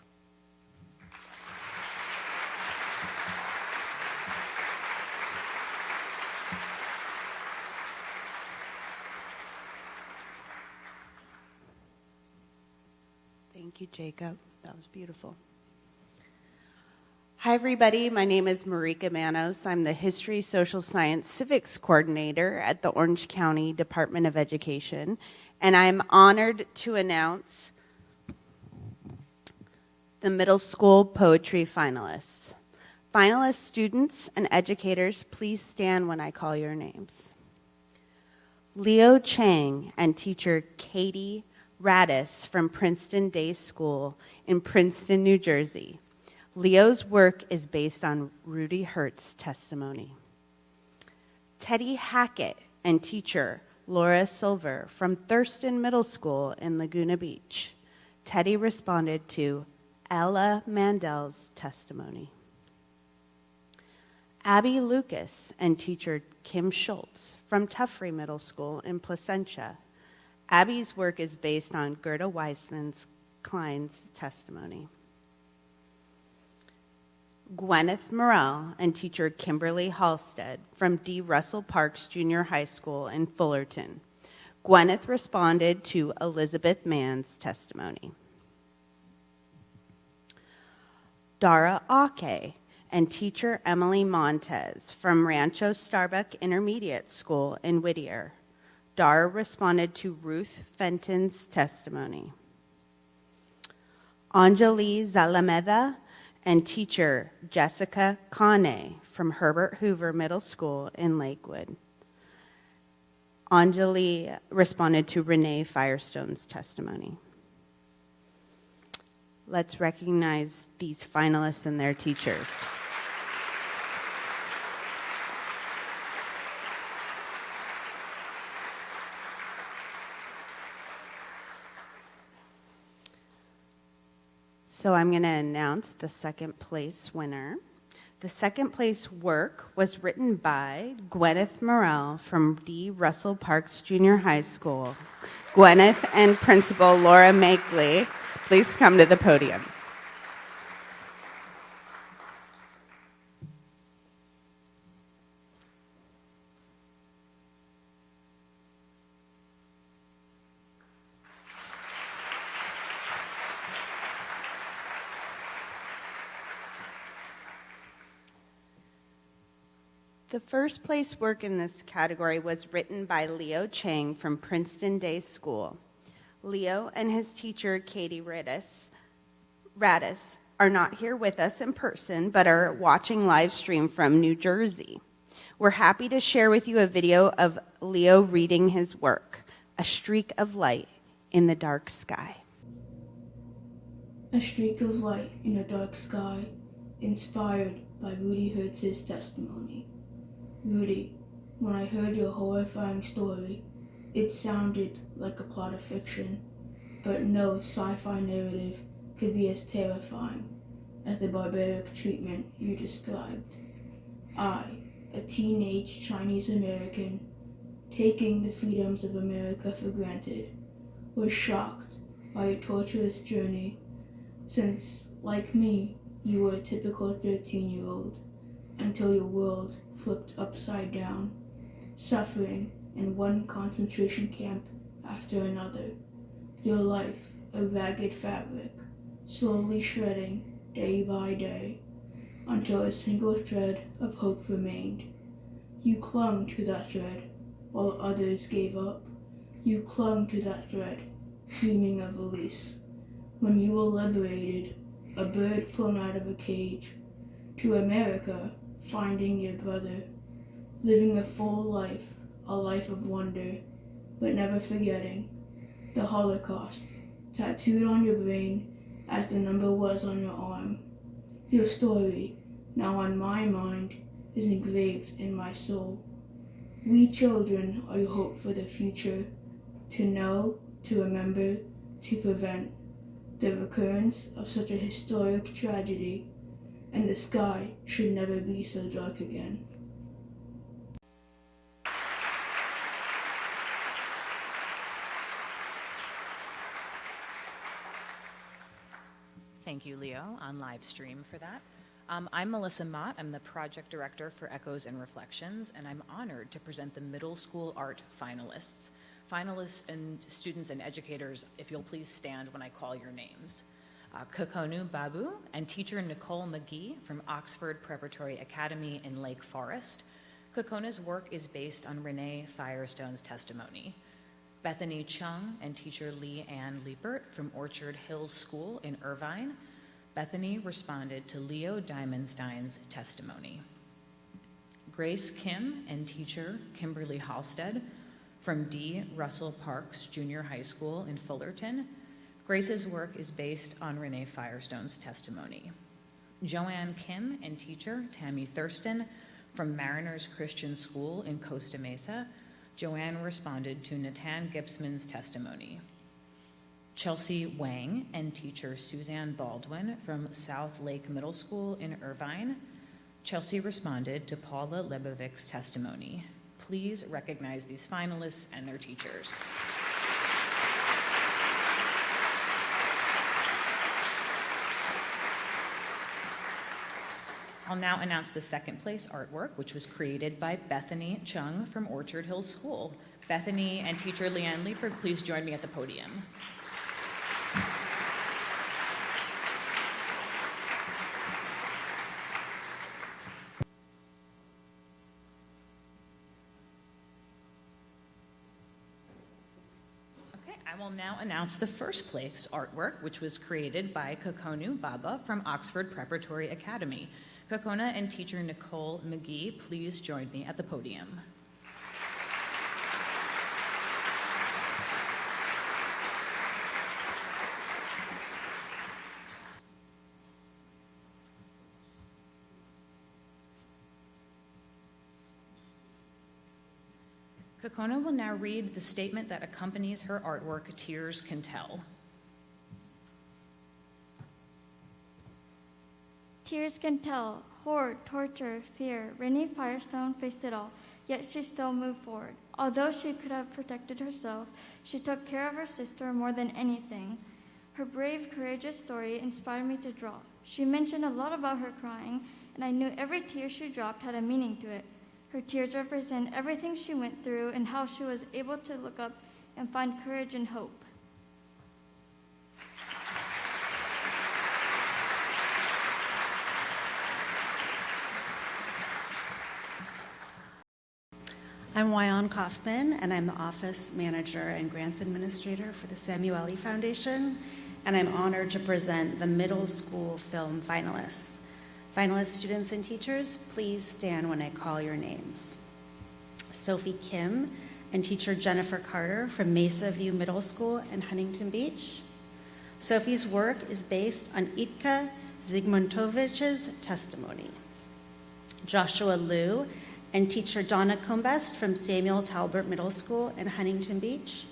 [SPEAKER 12] Thank you, Jacob. That was beautiful. Hi, everybody. My name is Marika Manos. I'm the History, Social Science, Civics Coordinator at the Orange County Department of Education, and I'm honored to announce the middle school poetry finalists. Finalist students and educators, please stand when I call your names. Leo Chang and teacher Katie Radis from Princeton Day School in Princeton, New Jersey. Leo's work is based on Rudy Hertz's testimony. Teddy Hackett and teacher Laura Silver from Thurston Middle School in Laguna Beach. Teddy responded to Ella Mandel's testimony. Abby Lucas and teacher Kim Schultz from Tuffrey Middle School in Placentia. Abby's work is based on Gerda Weissman's Klein's testimony. Gwyneth Morrell and teacher Kimberly Halstead from D. Russell Parks Junior High School in Fullerton. Gwyneth responded to Elizabeth Mann's testimony. Dara Ake and teacher Emily Montez from Rancho Starbuck Intermediate School in Whittier. Dara responded to Ruth Fenton's testimony. Anjali Zalameda and teacher Jessica Kane from Herbert Hoover Middle School in Lakewood. Anjali responded to Renee Firestone's testimony. Let's recognize these finalists and their teachers. So I'm going to announce the second place winner. The second place work was written by Gwyneth Morrell from D. Russell Parks Junior High School. Gwyneth and Principal Laura Makeley, please come to the podium. The first place work in this category was written by Leo Chang from Princeton Day School. Leo and his teacher, Katie Radis, are not here with us in person, but are watching live stream from New Jersey. We're happy to share with you a video of Leo reading his work, A Streak of Light in the Dark Sky.
[SPEAKER 13] A streak of light in a dark sky, inspired by Rudy Hertz's testimony. Rudy, when I heard your horrifying story, it sounded like a plot of fiction, but no sci-fi narrative could be as terrifying as the barbaric treatment you described. I, a teenage Chinese American, taking the freedoms of America for granted, was shocked by your torturous journey, since, like me, you were a typical 13-year-old, until your world flipped upside down, suffering in one concentration camp after another, your life a ragged fabric, slowly shredding day by day, until a single thread of hope remained. You clung to that thread while others gave up. You clung to that thread, dreaming of release. When you were liberated, a bird flown out of a cage, to America, finding your brother, living a full life, a life of wonder, but never forgetting the Holocaust, tattooed on your brain as the number was on your arm. Your story, now on my mind, is engraved in my soul. We children are your hope for the future, to know, to remember, to prevent the recurrence of such a historic tragedy, and the sky should never be so dark again.
[SPEAKER 14] Thank you, Leo, on live stream for that. I'm Melissa Mott. I'm the project director for Echoes and Reflections, and I'm honored to present the middle school art finalists. Finalists and students and educators, if you'll please stand when I call your names. Kokonu Babu and teacher Nicole McGee from Oxford Preparatory Academy in Lake Forest. Kokonu's work is based on Renee Firestone's testimony. Bethany Chung and teacher Lee Ann Liepert from Orchard Hills School in Irvine. Bethany responded to Leo Diamondstein's testimony. Grace Kim and teacher Kimberly Halstead from D. Russell Parks Junior High School in Fullerton. Grace's work is based on Renee Firestone's testimony. Joanne Kim and teacher Tammy Thurston from Mariners Christian School in Costa Mesa. Joanne responded to Natan Gipsman's testimony. Chelsea Wang and teacher Suzanne Baldwin from South Lake Middle School in Irvine. Chelsea responded to Paula Lebovic's testimony. Please recognize these finalists and their teachers. I'll now announce the second place artwork, which was created by Bethany Chung from Orchard Hills School. Bethany and teacher Leanne Liepert, please join me at the podium. I will now announce the first place artwork, which was created by Kokonu Baba from Oxford Preparatory Academy. Kokona and teacher Nicole McGee, please join me at the podium. Kokona will now read the statement that accompanies her artwork, Tears Can Tell.
[SPEAKER 15] Tears can tell. Horror, torture, fear. Renee Firestone faced it all, yet she still moved forward. Although she could have protected herself, she took care of her sister more than anything. Her brave, courageous story inspired me to draw. She mentioned a lot about her crying, and I knew every tear she dropped had a meaning to it. Her tears represent everything she went through and how she was able to look up and find courage and hope.
[SPEAKER 16] I'm Wayan Kaufman, and I'm the Office Manager and Grants Administrator for the Samueli Foundation, and I'm honored to present the middle school film finalists. Finalist students and teachers, please stand when I call your names. Sophie Kim and teacher Jennifer Carter from Mesa View Middle School in Huntington Beach. Sophie's work is based on Itka Zygmuntovich's testimony. Joshua Liu and teacher Donna Combest from Samuel Talbert Middle School in Huntington Beach.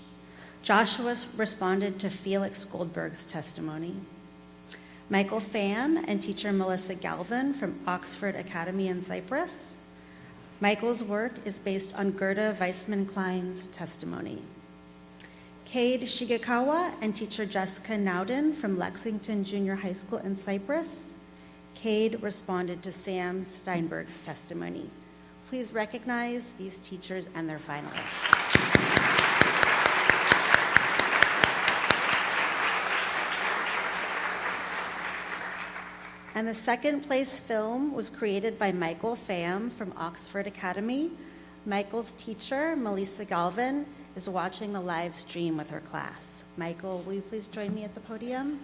[SPEAKER 16] Joshua responded to Felix Goldberg's testimony. Michael Pham and teacher Melissa Galvin from Oxford Academy in Cyprus. Michael's work is based on Gerda Weissman-Klein's testimony. Cade Shigekawa and teacher Jessica Nowden from Lexington Junior High School in Cyprus. Cade responded to Sam Steinberg's testimony. Please recognize these teachers and their finalists. And the second place film was created by Michael Pham from Oxford Academy. Michael's teacher, Melissa Galvin, is watching the live stream with her class. Michael, will you please join me at the podium?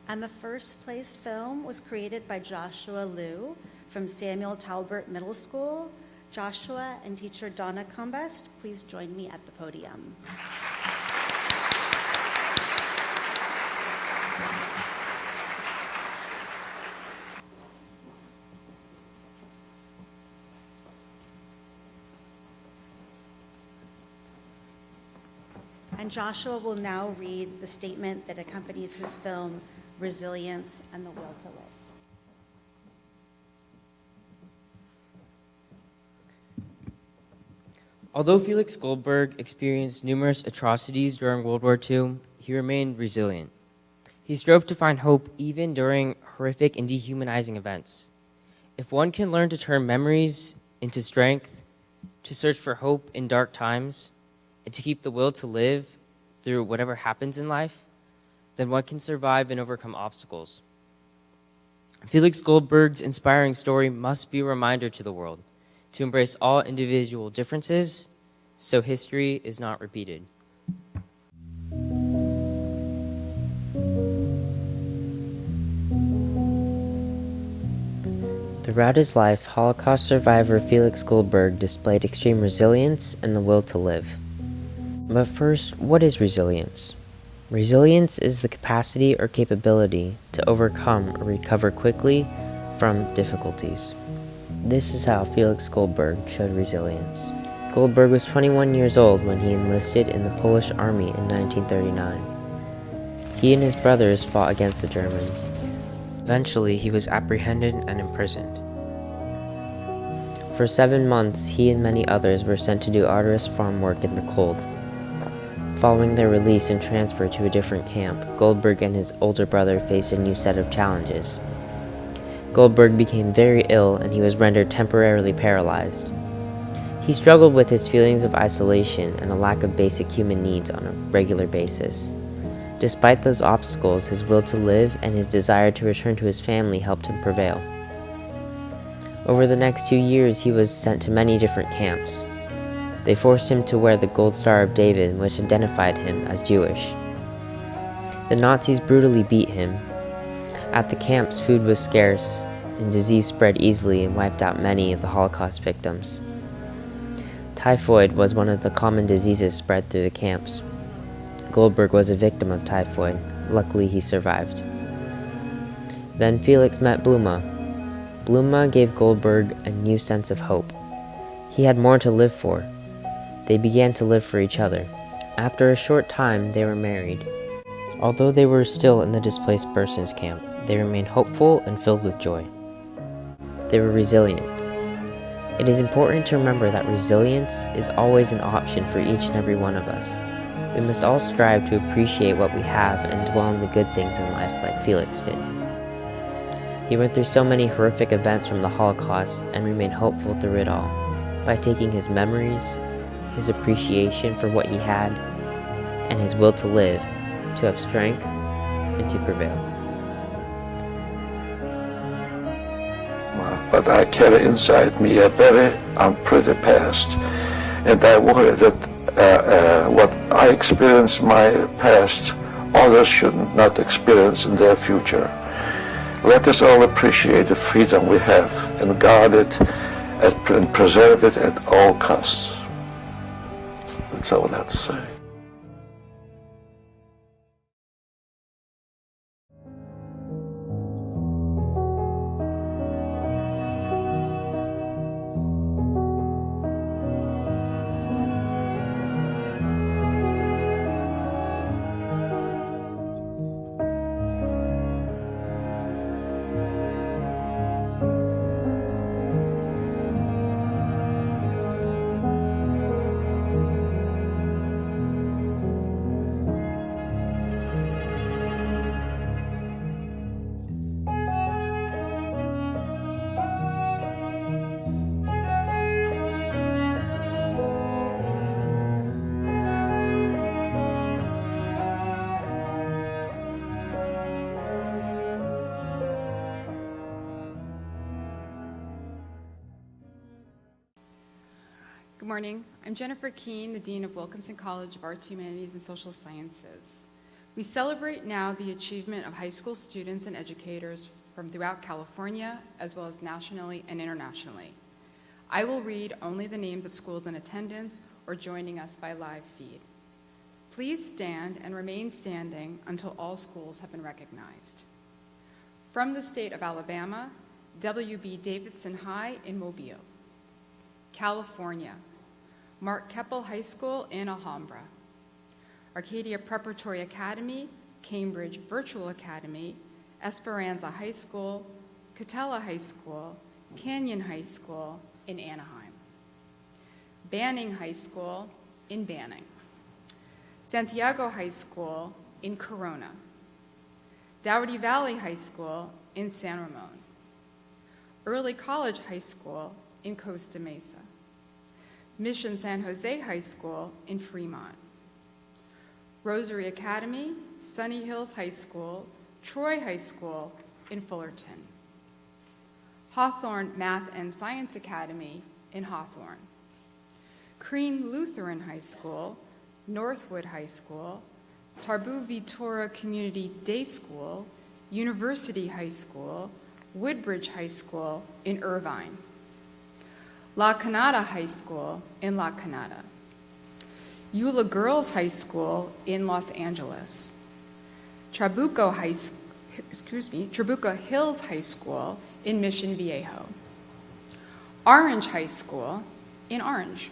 [SPEAKER 16] And the first place film was created by Joshua Liu from Samuel Talbert Middle School. Joshua and teacher Donna Combest, please join me at the podium. And Joshua will now read the statement that accompanies his film, Resilience and the Will to Live.
[SPEAKER 11] Although Felix Goldberg experienced numerous atrocities during World War II, he remained resilient. He strove to find hope even during horrific and dehumanizing events. If one can learn to turn memories into strength, to search for hope in dark times, and to keep the will to live through whatever happens in life, then one can survive and overcome obstacles. Felix Goldberg's inspiring story must be a reminder to the world to embrace all individual differences so history is not repeated. Throughout his life, Holocaust survivor Felix Goldberg displayed extreme resilience and the will to live. But first, what is resilience? Resilience is the capacity or capability to overcome or recover quickly from difficulties. This is how Felix Goldberg showed resilience. Goldberg was 21 years old when he enlisted in the Polish Army in 1939. He and his brothers fought against the Germans. Eventually, he was apprehended and imprisoned. For 7 months, he and many others were sent to do arduous farm work in the cold. Following their release and transfer to a different camp, Goldberg and his older brother faced a new set of challenges. Goldberg became very ill and he was rendered temporarily paralyzed. He struggled with his feelings of isolation and a lack of basic human needs on a regular basis. Despite those obstacles, his will to live and his desire to return to his family helped him prevail. Over the next 2 years, he was sent to many different camps. They forced him to wear the Gold Star of David, which identified him as Jewish. The Nazis brutally beat him. At the camps, food was scarce, and disease spread easily and wiped out many of the Holocaust victims. Typhoid was one of the common diseases spread through the camps. Goldberg was a victim of typhoid. Luckily, he survived. Then Felix met Bluma. Bluma gave Goldberg a new sense of hope. He had more to live for. They began to live for each other. After a short time, they were married. Although they were still in the displaced persons camp, they remained hopeful and filled with joy. They were resilient. It is important to remember that resilience is always an option for each and every one of us. We must all strive to appreciate what we have and dwell on the good things in life like Felix did. He went through so many horrific events from the Holocaust and remained hopeful through it all.
[SPEAKER 17] by taking his memories, his appreciation for what he had, and his will to live, to have strength, and to prevail.
[SPEAKER 18] But I carry inside me a very unpretty past, and I worry that what I experience in my past, others should not experience in their future. Let us all appreciate the freedom we have and guard it and preserve it at all costs. That's all I have to say.
[SPEAKER 19] Good morning. I'm Jennifer Keene, the Dean of Wilkinson College of Arts, Humanities, and Social Sciences. We celebrate now the achievement of high school students and educators from throughout California, as well as nationally and internationally. I will read only the names of schools in attendance or joining us by live feed. Please stand and remain standing until all schools have been recognized. From the state of Alabama, W.B. Davidson High in Mobile. California, Mark Keppel High School in Alhambra. Arcadia Preparatory Academy, Cambridge Virtual Academy, Esperanza High School, Catella High School, Canyon High School in Anaheim. Banning High School in Banning. Santiago High School in Corona. Dougherty Valley High School in San Ramon. Early College High School in Costa Mesa. Mission San Jose High School in Fremont. Rosary Academy, Sunny Hills High School, Troy High School in Fullerton. Hawthorne Math and Science Academy in Hawthorne. Crean Lutheran High School, Northwood High School, Tarbu Vitora Community Day School, University High School, Woodbridge High School in Irvine. La Canada High School in La Canada. Eula Girls High School in Los Angeles. Trabuco Hills High School in Mission Viejo. Orange High School in Orange.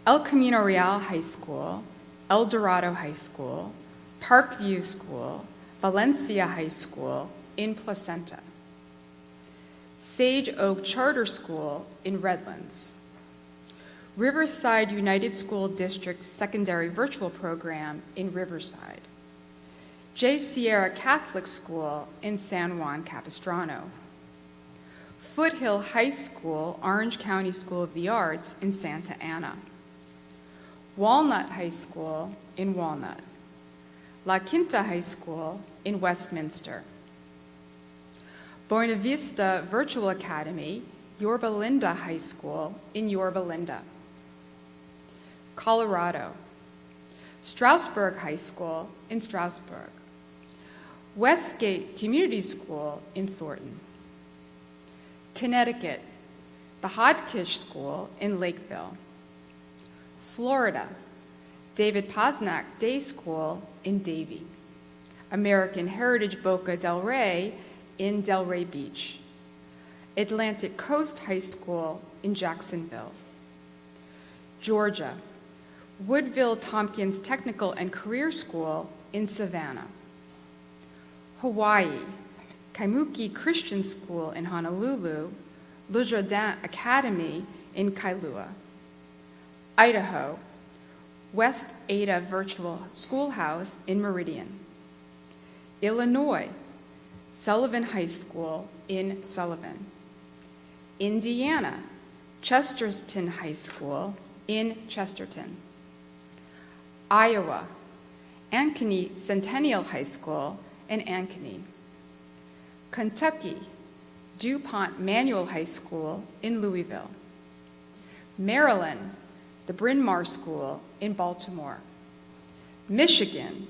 [SPEAKER 19] El Camino Real High School, El Dorado High School, Parkview School, Valencia High School in Placenta. Sage Oak Charter School in Redlands. Riverside United School District Secondary Virtual Program in Riverside. J. Sierra Catholic School in San Juan Capistrano. Foothill High School, Orange County School of the Arts in Santa Ana. Walnut High School in Walnut. La Quinta High School in Westminster. Buena Vista Virtual Academy, Yorba Linda High School in Yorba Linda. Colorado. Strasburg High School in Strasburg. Westgate Community School in Thornton. Connecticut, the Hodkish School in Lakeville. Florida, David Posnack Day School in Davie. American Heritage Boca del Rey in Delray Beach. Atlantic Coast High School in Jacksonville. Georgia, Woodville Tompkins Technical and Career School in Savannah. Hawaii, Kaimuki Christian School in Honolulu, Le Jardin Academy in Kailua. Idaho, West Ada Virtual Schoolhouse in Meridian. Illinois, Sullivan High School in Sullivan. Indiana, Chesterton High School in Chesterton. Iowa, Ankeny Centennial High School in Ankeny. Kentucky, DuPont Manual High School in Louisville. Maryland, the Bryn Mawr School in Baltimore. Michigan,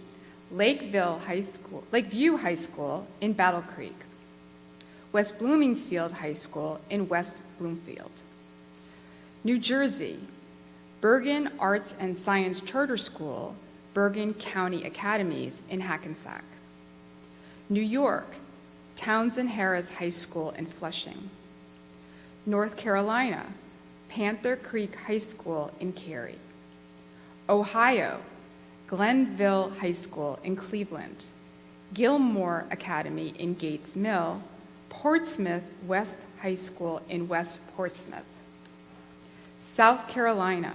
[SPEAKER 19] Lakeview High School in Battle Creek. West Bloomingfield High School in West Bloomfield. New Jersey, Bergen Arts and Science Charter School, Bergen County Academies in Hackensack. New York, Townsend Harris High School in Flushing. North Carolina, Panther Creek High School in Cary. Ohio, Glenville High School in Cleveland. Gilmore Academy in Gates Mill. Portsmouth West High School in West Portsmouth. South Carolina,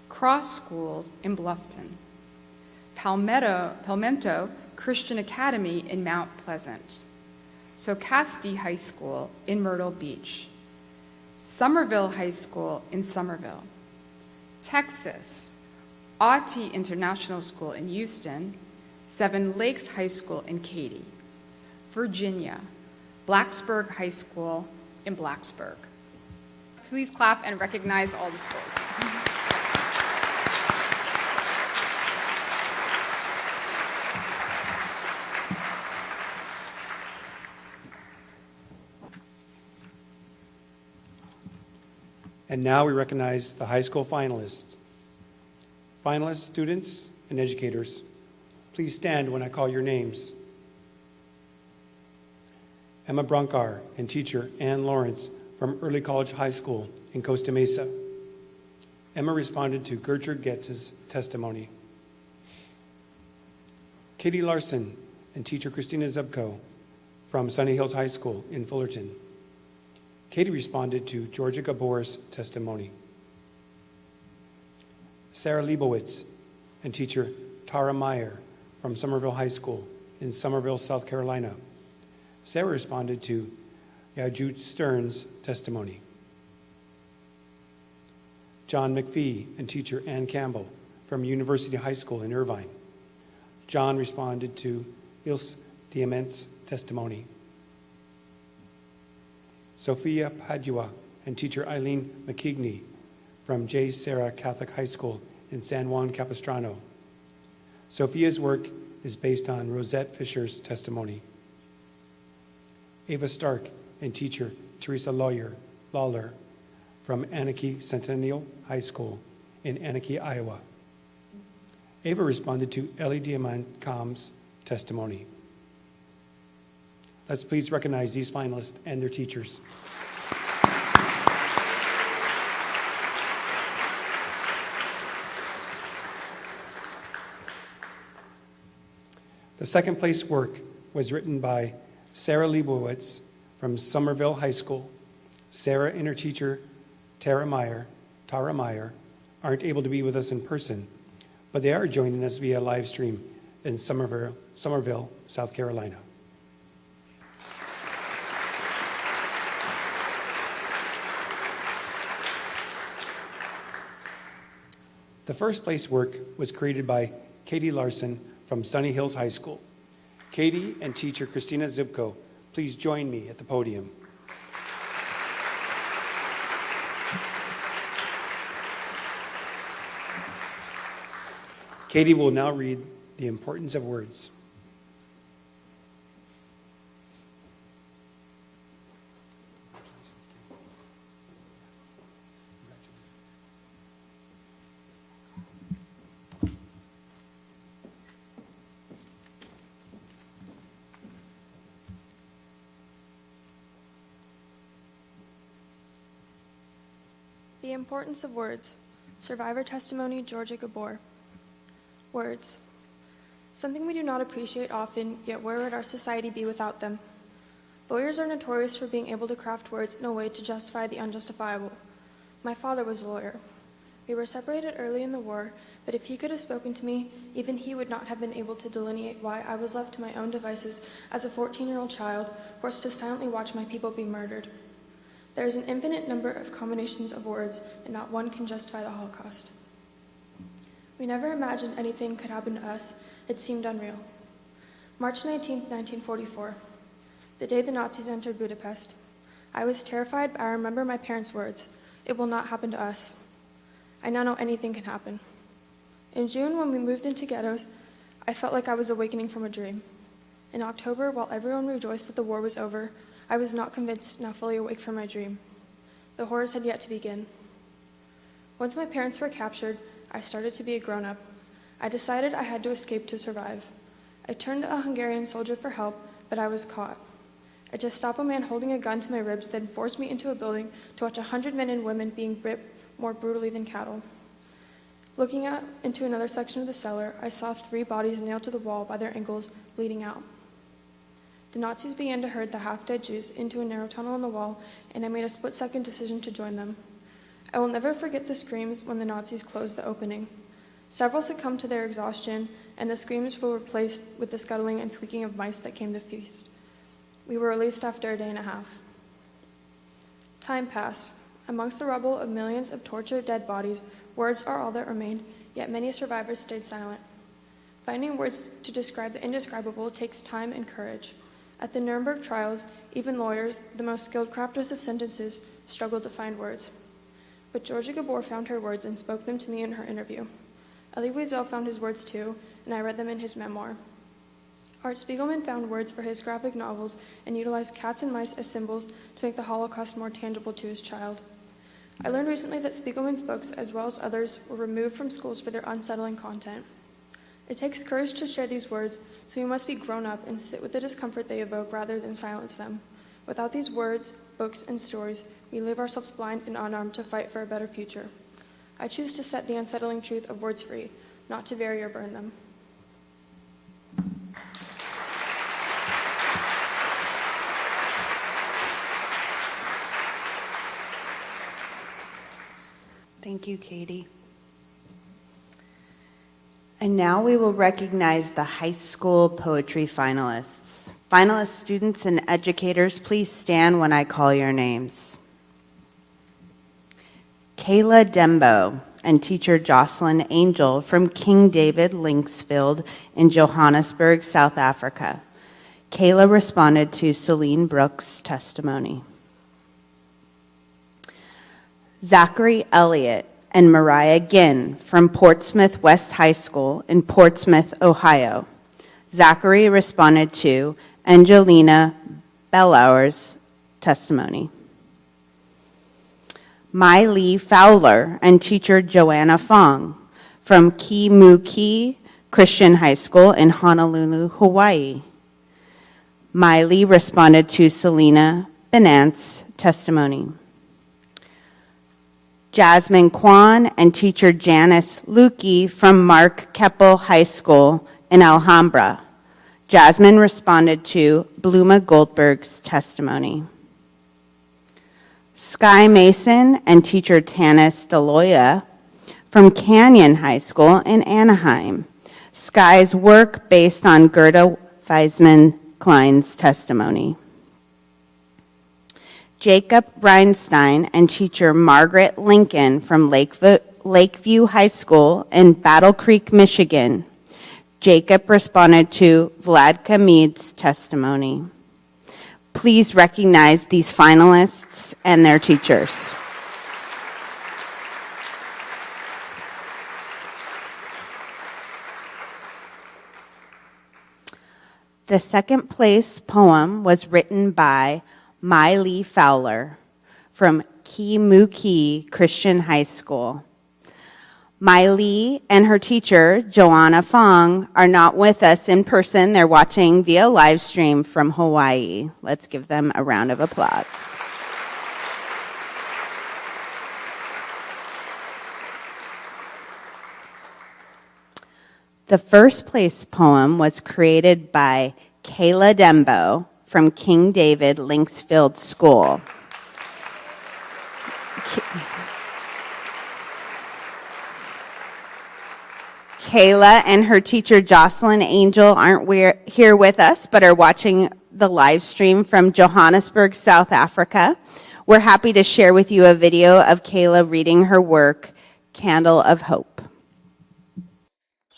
[SPEAKER 19] Cross Schools in Bluffton. Palmetto Christian Academy in Mount Pleasant. Socastee High School in Myrtle Beach. Somerville High School in Somerville. Texas, Auty International School in Houston. Seven Lakes High School in Katy. Virginia, Blacksburg High School in Blacksburg. Please clap and recognize all the schools.
[SPEAKER 10] And now we recognize the high school finalists. Finalists, students, and educators, please stand when I call your names. Emma Bronkar and teacher Ann Lawrence from Early College High School in Costa Mesa. Emma responded to Gertrude Getz's testimony. Katie Larson and teacher Christina Zubko from Sunny Hills High School in Fullerton. Katie responded to Georgia Gabor's testimony. Sarah Leibowitz and teacher Tara Meyer from Somerville High School in Somerville, South Carolina. Sarah responded to Yaju Stern's testimony. John McPhee and teacher Ann Campbell from University High School in Irvine. John responded to Ilse Diamant's testimony. Sophia Padua and teacher Eileen McKeagney from J. Sarah Catholic High School in San Juan Capistrano. Sophia's work is based on Rosette Fisher's testimony. Ava Stark and teacher Teresa Lawler from Anakie Centennial High School in Anakie, Iowa. Ava responded to Ellie Diamantcom's testimony. Let's please recognize these finalists and their teachers. The second place work was written by Sarah Leibowitz from Somerville High School. Sarah and her teacher, Tara Meyer, aren't able to be with us in person, but they are joining us via live stream in Somerville, South Carolina. The first place work was created by Katie Larson from Sunny Hills High School. Katie and teacher Christina Zubko, please join me at the podium. Katie will now read The Importance of Words.
[SPEAKER 20] The Importance of Words. Survivor Testimony, Georgia Gabor. Words. Something we do not appreciate often, yet where would our society be without them? Lawyers are notorious for being able to craft words in a way to justify the unjustifiable. My father was a lawyer. We were separated early in the war, but if he could have spoken to me, even he would not have been able to delineate why I was left to my own devices as a 14-year-old child, forced to silently watch my people be murdered. There is an infinite number of combinations of words, and not one can justify the Holocaust. We never imagined anything could happen to us. It seemed unreal. March 19, 1944, the day the Nazis entered Budapest. I was terrified, but I remember my parents' words, "It will not happen to us." I now know anything can happen. In June, when we moved into ghettos, I felt like I was awakening from a dream. In October, while everyone rejoiced that the war was over, I was not convinced, now fully awake from my dream. The horrors had yet to begin. Once my parents were captured, I started to be a grown-up. I decided I had to escape to survive. I turned to a Hungarian soldier for help, but I was caught. A Gestapo man holding a gun to my ribs then forced me into a building to watch 100 men and women being ripped more brutally than cattle. Looking out into another section of the cellar, I saw 3 bodies nailed to the wall by their ankles, bleeding out. The Nazis began to herd the half-dead Jews into a narrow tunnel in the wall, and I made a split-second decision to join them. I will never forget the screams when the Nazis closed the opening. Several succumbed to their exhaustion, and the screams were replaced with the scuttling and squeaking of mice that came to feast. We were released after a day and a half. Time passed. Amongst the rubble of millions of tortured dead bodies, words are all that remained, yet many survivors stayed silent. Finding words to describe the indescribable takes time and courage. At the Nuremberg trials, even lawyers, the most skilled crafters of sentences, struggled to find words. But Georgia Gabor found her words and spoke them to me in her interview. Elie Wiesel found his words too, and I read them in his memoir. Art Spiegelman found words for his graphic novels and utilized cats and mice as symbols to make the Holocaust more tangible to his child. I learned recently that Spiegelman's books, as well as others, were removed from schools for their unsettling content. It takes courage to share these words, so we must be grown up and sit with the discomfort they evoke rather than silence them. Without these words, books, and stories, we leave ourselves blind and unarmed to fight for a better future. I choose to set the unsettling truth of words free, not to bury or burn them.
[SPEAKER 12] Thank you, Katie. And now we will recognize the high school poetry finalists. Finalist students and educators, please stand when I call your names. Kayla Dembo and teacher Jocelyn Angel from King David Linksfield in Johannesburg, South Africa. Kayla responded to Celine Brooks' testimony. Zachary Elliott and Mariah Ginn from Portsmouth West High School in Portsmouth, Ohio. Zachary responded to Angelina Bellauer's testimony. Mai Lee Fowler and teacher Joanna Fong from Kimuki Christian High School in Honolulu, Hawaii. Mai Lee responded to Selena Benant's testimony. Jasmine Kwan and teacher Janice Lukey from Mark Keppel High School in Alhambra. Jasmine responded to Bluma Goldberg's testimony. Sky Mason and teacher Tanis Deloya from Canyon High School in Anaheim. Sky's work based on Gerda Weisman Klein's testimony. Jacob Reinstein and teacher Margaret Lincoln from Lakeview High School in Battle Creek, Michigan. Jacob responded to Vladka Mead's testimony. Please recognize these finalists and their teachers. The second place poem was written by Mai Lee Fowler from Kimuki Christian High School. Mai Lee and her teacher, Joanna Fong, are not with us in person. They're watching via live stream from Hawaii. Let's give them a round of applause. The first place poem was created by Kayla Dembo from King David Linksfield School. Kayla and her teacher Jocelyn Angel aren't here with us, but are watching the live stream from Johannesburg, South Africa, We're happy to share with you a video of Kayla reading her work, Candle of Hope.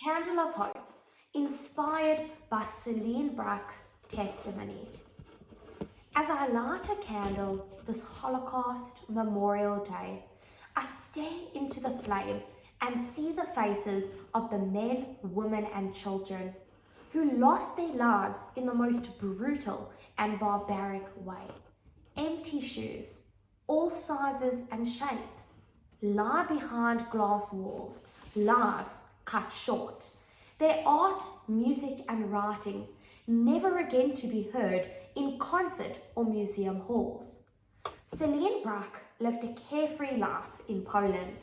[SPEAKER 21] Candle of Hope, inspired by Celine Brack's testimony. As I light a candle this Holocaust Memorial Day, I stare into the flame and see the faces of the men, women, and children who lost their lives in the most brutal and barbaric way. Empty shoes, all sizes and shapes, lie behind glass walls, lives cut short. Their art, music, and writings never again to be heard in concert or museum halls. Celine Brack lived a carefree life in Poland,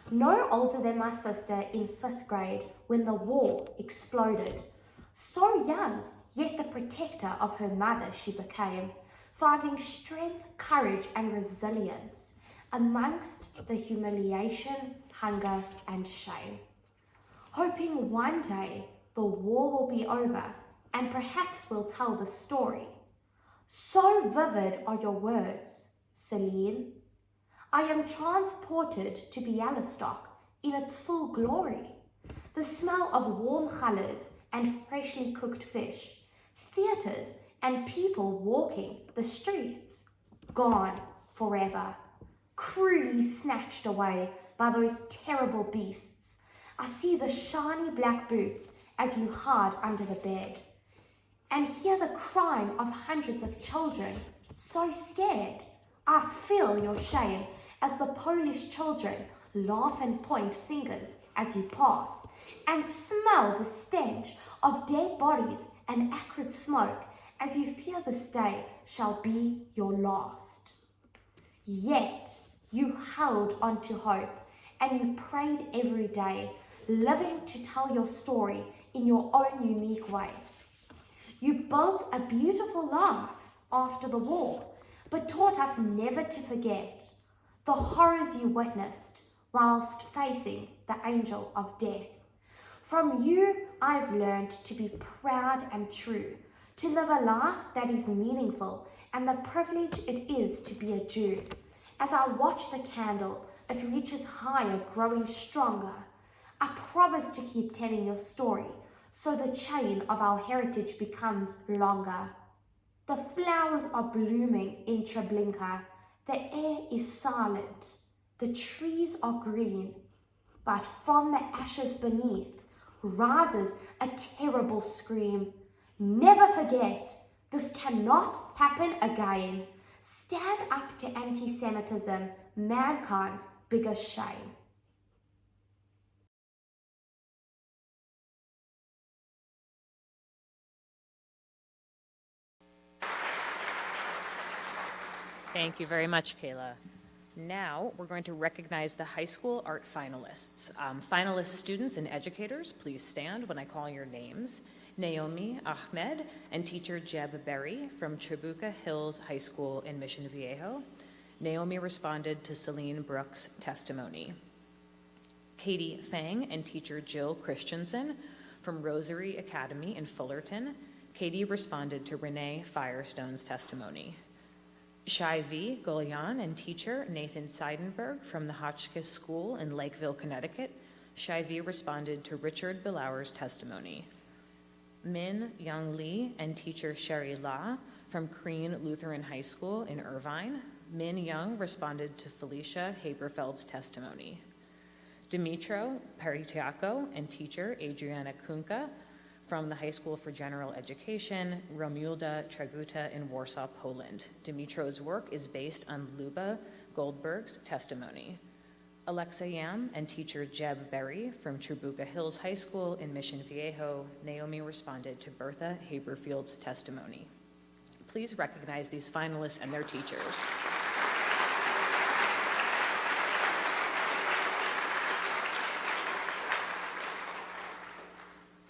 [SPEAKER 21] no older than my sister in 5th grade when the war exploded. So young, yet the protector of her mother she became, finding strength, courage, and resilience amongst the humiliation, hunger, and shame. Hoping one day the war will be over and perhaps we'll tell the story. So vivid are your words, Celine. I am transported to Bialystok in its full glory. The smell of warm challah and freshly cooked fish, theatres and people walking the streets, gone forever, cruelly snatched away by those terrible beasts. I see the shiny black boots as you hide under the bed, and hear the crying of hundreds of children, so scared. I feel your shame as the Polish children laugh and point fingers as you pass, and smell the stench of dead bodies and acrid smoke as you fear this day shall be your last. Yet you held on to hope, and you prayed every day, living to tell your story in your own unique way. You built a beautiful life after the war, but taught us never to forget the horrors you witnessed whilst facing the angel of death. From you, I've learned to be proud and true, to live a life that is meaningful, and the privilege it is to be a Jew. As I watch the candle, it reaches higher, growing stronger. I promise to keep telling your story, so the chain of our heritage becomes longer. The flowers are blooming in Treblinka. The air is silent. The trees are green. But from the ashes beneath rises a terrible scream. Never forget, this cannot happen again. Stand up to anti-Semitism, mankind's biggest shame.
[SPEAKER 14] Thank you very much, Kayla. Now we're going to recognize the high school art finalists. Finalist students and educators, please stand when I call your names. Naomi Ahmed and teacher Jeb Berry from Tribuca Hills High School in Mission Viejo. Naomi responded to Celine Brooks' testimony. Katie Fang and teacher Jill Christensen from Rosary Academy in Fullerton. Katie responded to Renee Firestone's testimony. Shai V. Golian and teacher Nathan Seidenberg from the Hotchkiss School in Lakeville, Connecticut. Shai V. responded to Richard Bilauer's testimony. Min Young Lee and teacher Sherry La from Crean Lutheran High School in Irvine. Min Young responded to Felicia Haberfeld's testimony. Dimitro Paritiaco and teacher Adriana Kunka from the High School for General Education, Romualda Traguta in Warsaw, Poland. Dimitro's work is based on Luba Goldberg's testimony. Alexa Yam and teacher Jeb Berry from Tribuca Hills High School in Mission Viejo. Naomi responded to Bertha Haberfield's testimony. Please recognize these finalists and their teachers.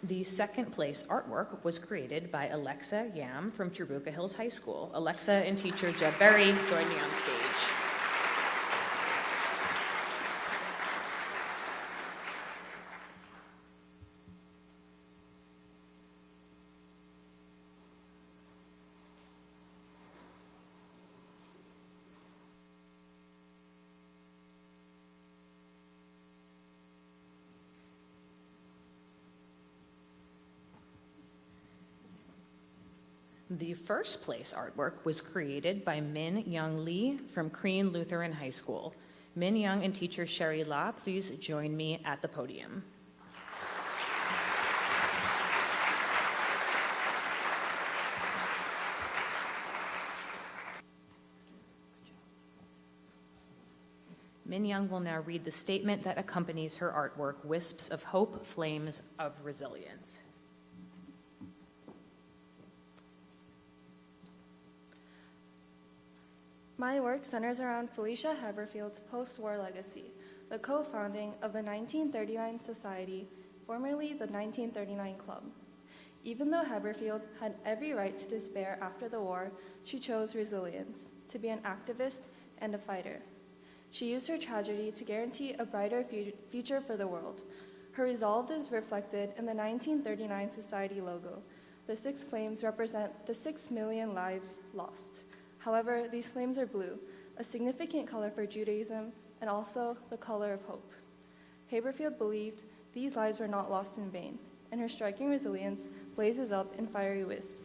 [SPEAKER 14] The second place artwork was created by Alexa Yam from Tribuca Hills High School. Alexa and teacher Jeb Berry, join me on stage. The first place artwork was created by Min Young Lee from Korean Lutheran High School. Min Young and teacher Sherry La, please join me at the podium. Min Young will now read the statement that accompanies her artwork, Wisps of Hope, Flames of Resilience.
[SPEAKER 20] My work centers around Felicia Haberfield's post-war legacy, the co-founding of the 1939 Society, formerly the 1939 Club. Even though Haberfield had every right to despair after the war, she chose resilience, to be an activist and a fighter. She used her tragedy to guarantee a brighter future for the world. Her resolve is reflected in the 1939 Society logo. The 6 flames represent the 6 million lives lost. However, these flames are blue, a significant color for Judaism and also the color of hope. Haberfield believed these lives were not lost in vain, and her striking resilience blazes up in fiery wisps.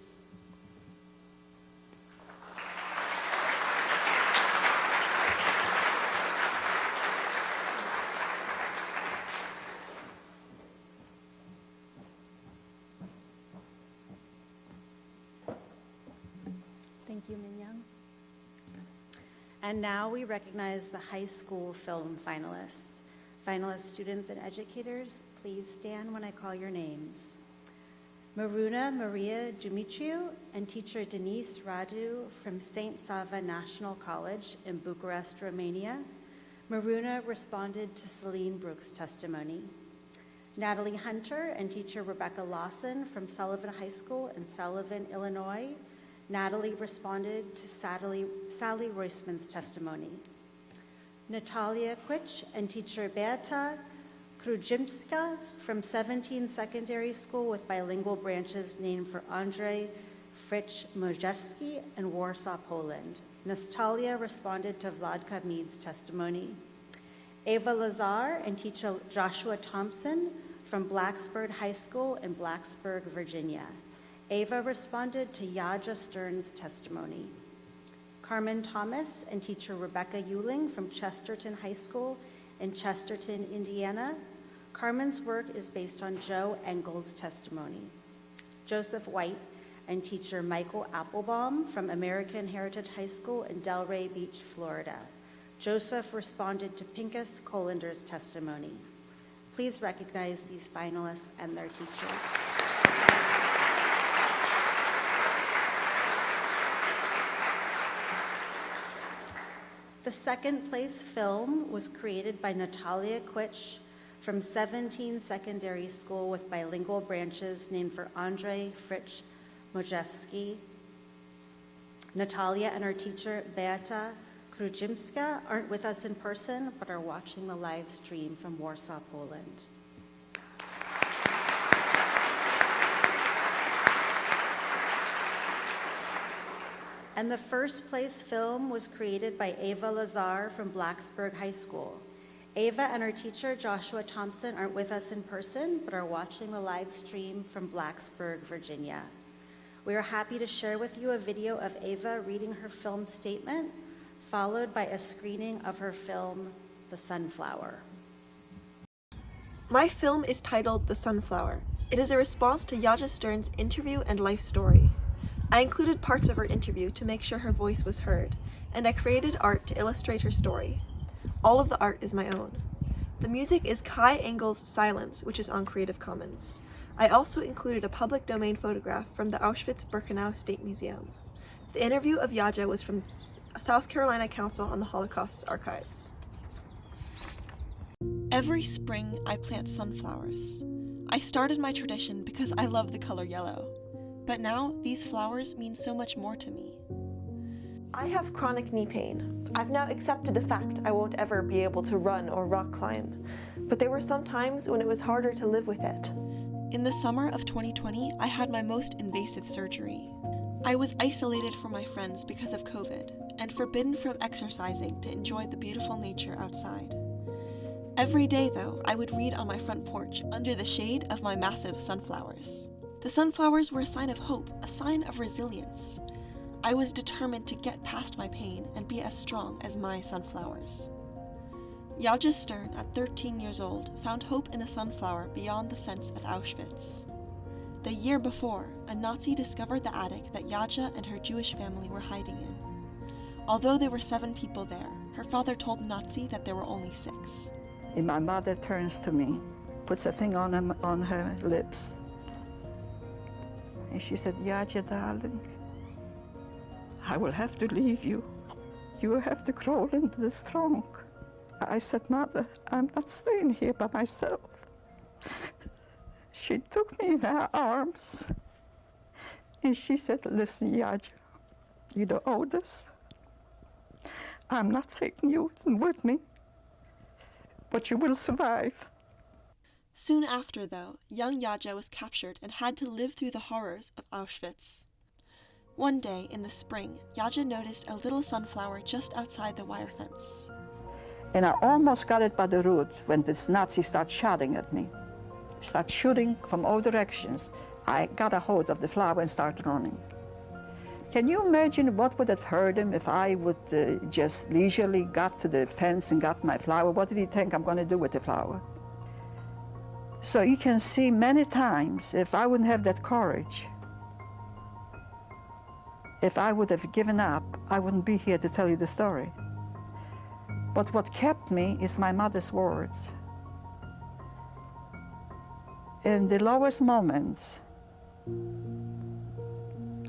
[SPEAKER 16] Thank you, Min Young. And now we recognize the high school film finalists. Finalist students and educators, please stand when I call your names. Maruna Maria Dumitriu and teacher Denise Radu from St. Sava National College in Bucharest, Romania. Maruna responded to Celine Brooks' testimony. Natalie Hunter and teacher Rebecca Lawson from Sullivan High School in Sullivan, Illinois. Natalie responded to Sally Roisman's testimony. Natalia Kwich and teacher Beata Krujimska from 17 Secondary School with bilingual branches named for Andrzej Fritz Mojewski in Warsaw, Poland. Natalia responded to Vladka Mead's testimony. Ava Lazar and teacher Joshua Thompson from Blacksburg High School in Blacksburg, Virginia. Ava responded to Yaja Stern's testimony. Carmen Thomas and teacher Rebecca Euling from Chesterton High School in Chesterton, Indiana. Carmen's work is based on Joe Engel's testimony. Joseph White and teacher Michael Applebaum from American Heritage High School in Delray Beach, Florida. Joseph responded to Pincus Colander's testimony. Please recognize these finalists and their teachers. The second place film was created by Natalia Kwich from 17 Secondary School with bilingual branches named for Andrzej Fritz Mojewski. Natalia and her teacher, Beata Krujimska, aren't with us in person, but are watching the live stream from Warsaw, Poland. And the first place film was created by Ava Lazar from Blacksburg High School. Ava and her teacher, Joshua Thompson, aren't with us in person, but are watching the live stream from Blacksburg, Virginia. We are happy to share with you a video of Ava reading her film statement, followed by a screening of her film, The Sunflower.
[SPEAKER 1] My film is titled The Sunflower. It is a response to Yaja Stern's interview and life story. I included parts of her interview to make sure her voice was heard, and I created art to illustrate her story. All of the art is my own. The music is Kai Engel's Silence, which is on Creative Commons. I also included a public domain photograph from the Auschwitz-Birkenau State Museum. The interview of Yaja was from South Carolina Council on the Holocaust Archives. Every spring, I plant sunflowers. I started my tradition because I love the color yellow. But now, these flowers mean so much more to me. I have chronic knee pain. I've now accepted the fact I won't ever be able to run or rock climb. But there were some times when it was harder to live with it. In the summer of 2020, I had my most invasive surgery. I was isolated from my friends because of COVID, and forbidden from exercising to enjoy the beautiful nature outside. Every day, though, I would read on my front porch under the shade of my massive sunflowers. The sunflowers were a sign of hope, a sign of resilience. I was determined to get past my pain and be as strong as my sunflowers. Yaja Stern, at 13 years old, found hope in a sunflower beyond the fence of Auschwitz. The year before, a Nazi discovered the attic that Yaja and her Jewish family were hiding in. Although there were 7 people there, her father told the Nazi that there were only 6.
[SPEAKER 3] And my mother turns to me, puts a finger on her lips, and she said, Yaja, darling, I will have to leave you. You will have to crawl into the trunk. I said, Mother, I'm not staying here by myself. She took me in her arms, and she said, listen, Yaja, you're the oldest. I'm not taking you with me, but you will survive.
[SPEAKER 1] Soon after, though, young Yaja was captured and had to live through the horrors of Auschwitz. One day in the spring, Yaja noticed a little sunflower just outside the wire fence.
[SPEAKER 3] And I almost got it by the root when this Nazi started shouting at me. Started shooting from all directions. I got a hold of the flower and started running. Can you imagine what would have hurt him if I would just leisurely got to the fence and got my flower? What did he think I'm going to do with the flower? So you can see many times, if I wouldn't have that courage, if I would have given up, I wouldn't be here to tell you the story. But what kept me is my mother's words. In the lowest moments,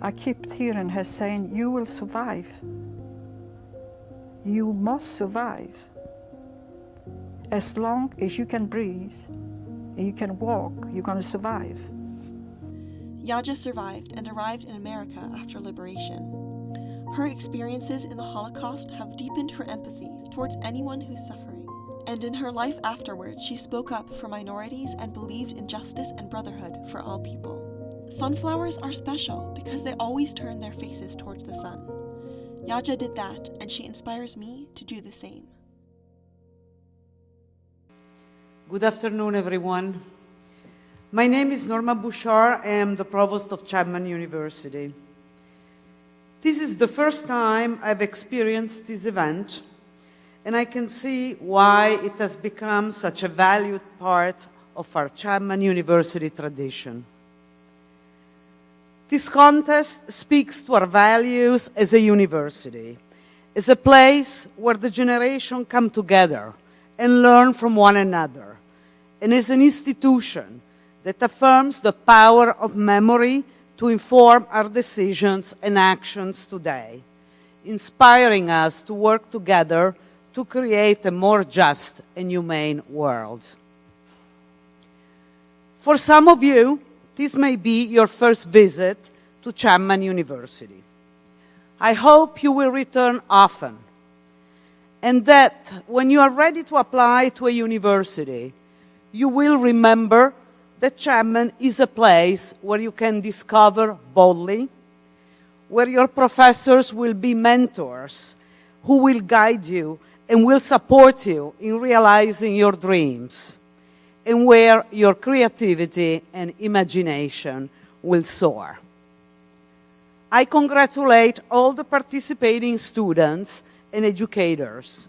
[SPEAKER 3] I keep hearing her saying, you will survive. You must survive. As long as you can breathe and you can walk, you're going to survive.
[SPEAKER 1] Yaja survived and arrived in America after liberation. Her experiences in the Holocaust have deepened her empathy towards anyone who's suffering. And in her life afterwards, she spoke up for minorities and believed in justice and brotherhood for all people. Sunflowers are special because they always turn their faces towards the sun. Yaja did that, and she inspires me to do the same.
[SPEAKER 22] Good afternoon, everyone. My name is Norma Bouchard. I am the provost of Chapman University. This is the first time I've experienced this event, and I can see why it has become such a valued part of our Chapman University tradition. This contest speaks to our values as a university, as a place where the generations come together and learn from one another, and as an institution that affirms the power of memory to inform our decisions and actions today, inspiring us to work together to create a more just and humane world. For some of you, this may be your first visit to Chapman University. I hope you will return often, and that when you are ready to apply to a university, you will remember that Chapman is a place where you can discover boldly, where your professors will be mentors who will guide you and will support you in realizing your dreams, and where your creativity and imagination will soar. I congratulate all the participating students and educators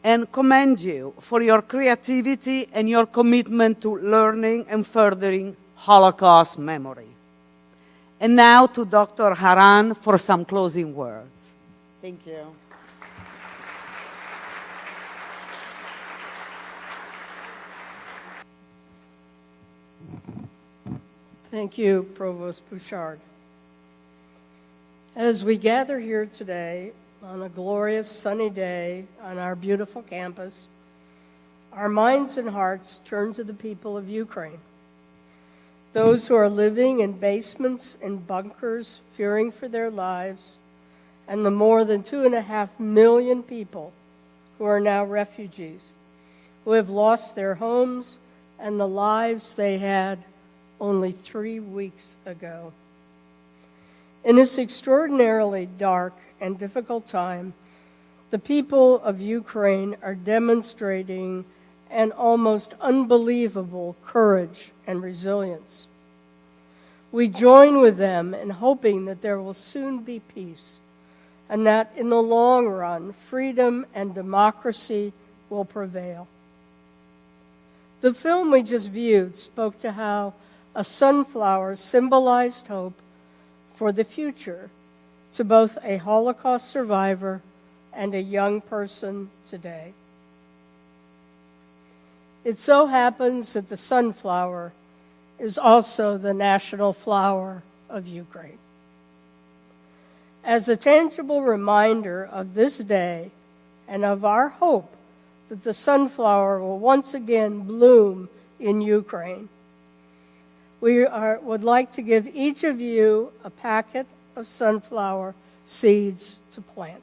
[SPEAKER 22] and commend you for your creativity and your commitment to learning and furthering Holocaust memory. And now to Dr. Harran for some closing words. Thank you.
[SPEAKER 2] Thank you, Provost Bouchard. As we gather here today on a glorious sunny day on our beautiful campus, our minds and hearts turn to the people of Ukraine, those who are living in basements and bunkers, fearing for their lives, and the more than 2.5 million people who are now refugees, who have lost their homes and the lives they had only 3 weeks ago. In this extraordinarily dark and difficult time, the people of Ukraine are demonstrating an almost unbelievable courage and resilience. We join with them in hoping that there will soon be peace, and that in the long run, freedom and democracy will prevail. The film we just viewed spoke to how a sunflower symbolized hope for the future to both a Holocaust survivor and a young person today. It so happens that the sunflower is also the national flower of Ukraine. As a tangible reminder of this day and of our hope that the sunflower will once again bloom in Ukraine, we would like to give each of you a packet of sunflower seeds to plant.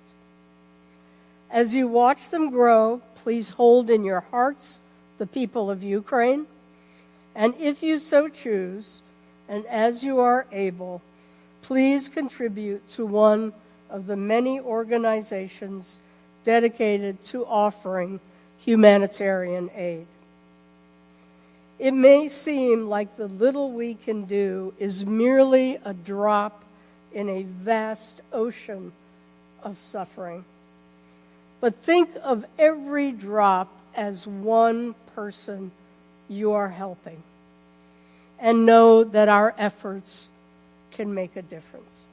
[SPEAKER 2] As you watch them grow, please hold in your hearts the people of Ukraine, and if you so choose, and as you are able, please contribute to one of the many organizations dedicated to offering humanitarian aid. It may seem like the little we can do is merely a drop in a vast ocean of suffering. But think of every drop as one person you are helping, and know that our efforts can make a difference.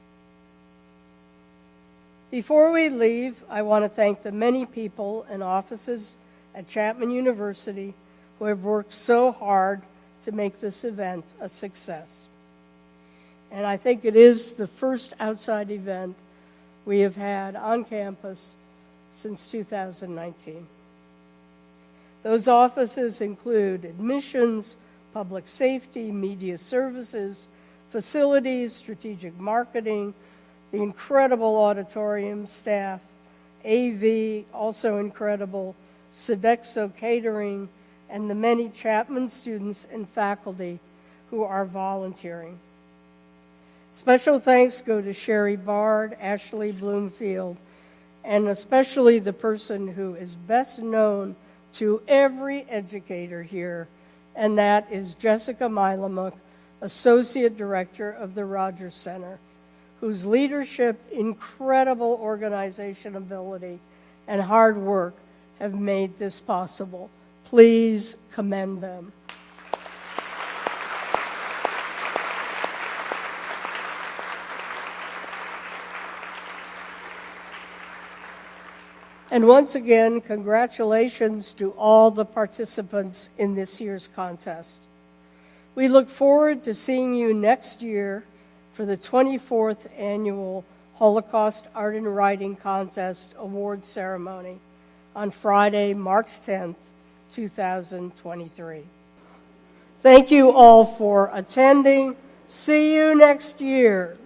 [SPEAKER 2] Before we leave, I want to thank the many people and offices at Chapman University who have worked so hard to make this event a success. And I think it is the first outside event we have had on campus since 2019. Those offices include admissions, public safety, media services, facilities, strategic marketing, the incredible auditorium staff, AV, also incredible, Sodexo catering, and the many Chapman students and faculty who are volunteering. Special thanks go to Sherry Bard, Ashley Bloomfield, and especially the person who is best known to every educator here, and that is Jessica Milamuk, Associate Director of the Rogers Center, whose leadership, incredible organization ability, and hard work have made this possible. Please commend them. And once again, congratulations to all the participants in this year's contest. We look forward to seeing you next year for the 24th Annual Holocaust Art and Writing Contest Award Ceremony on Friday, March 10th, 2023. Thank you all for attending. See you next year.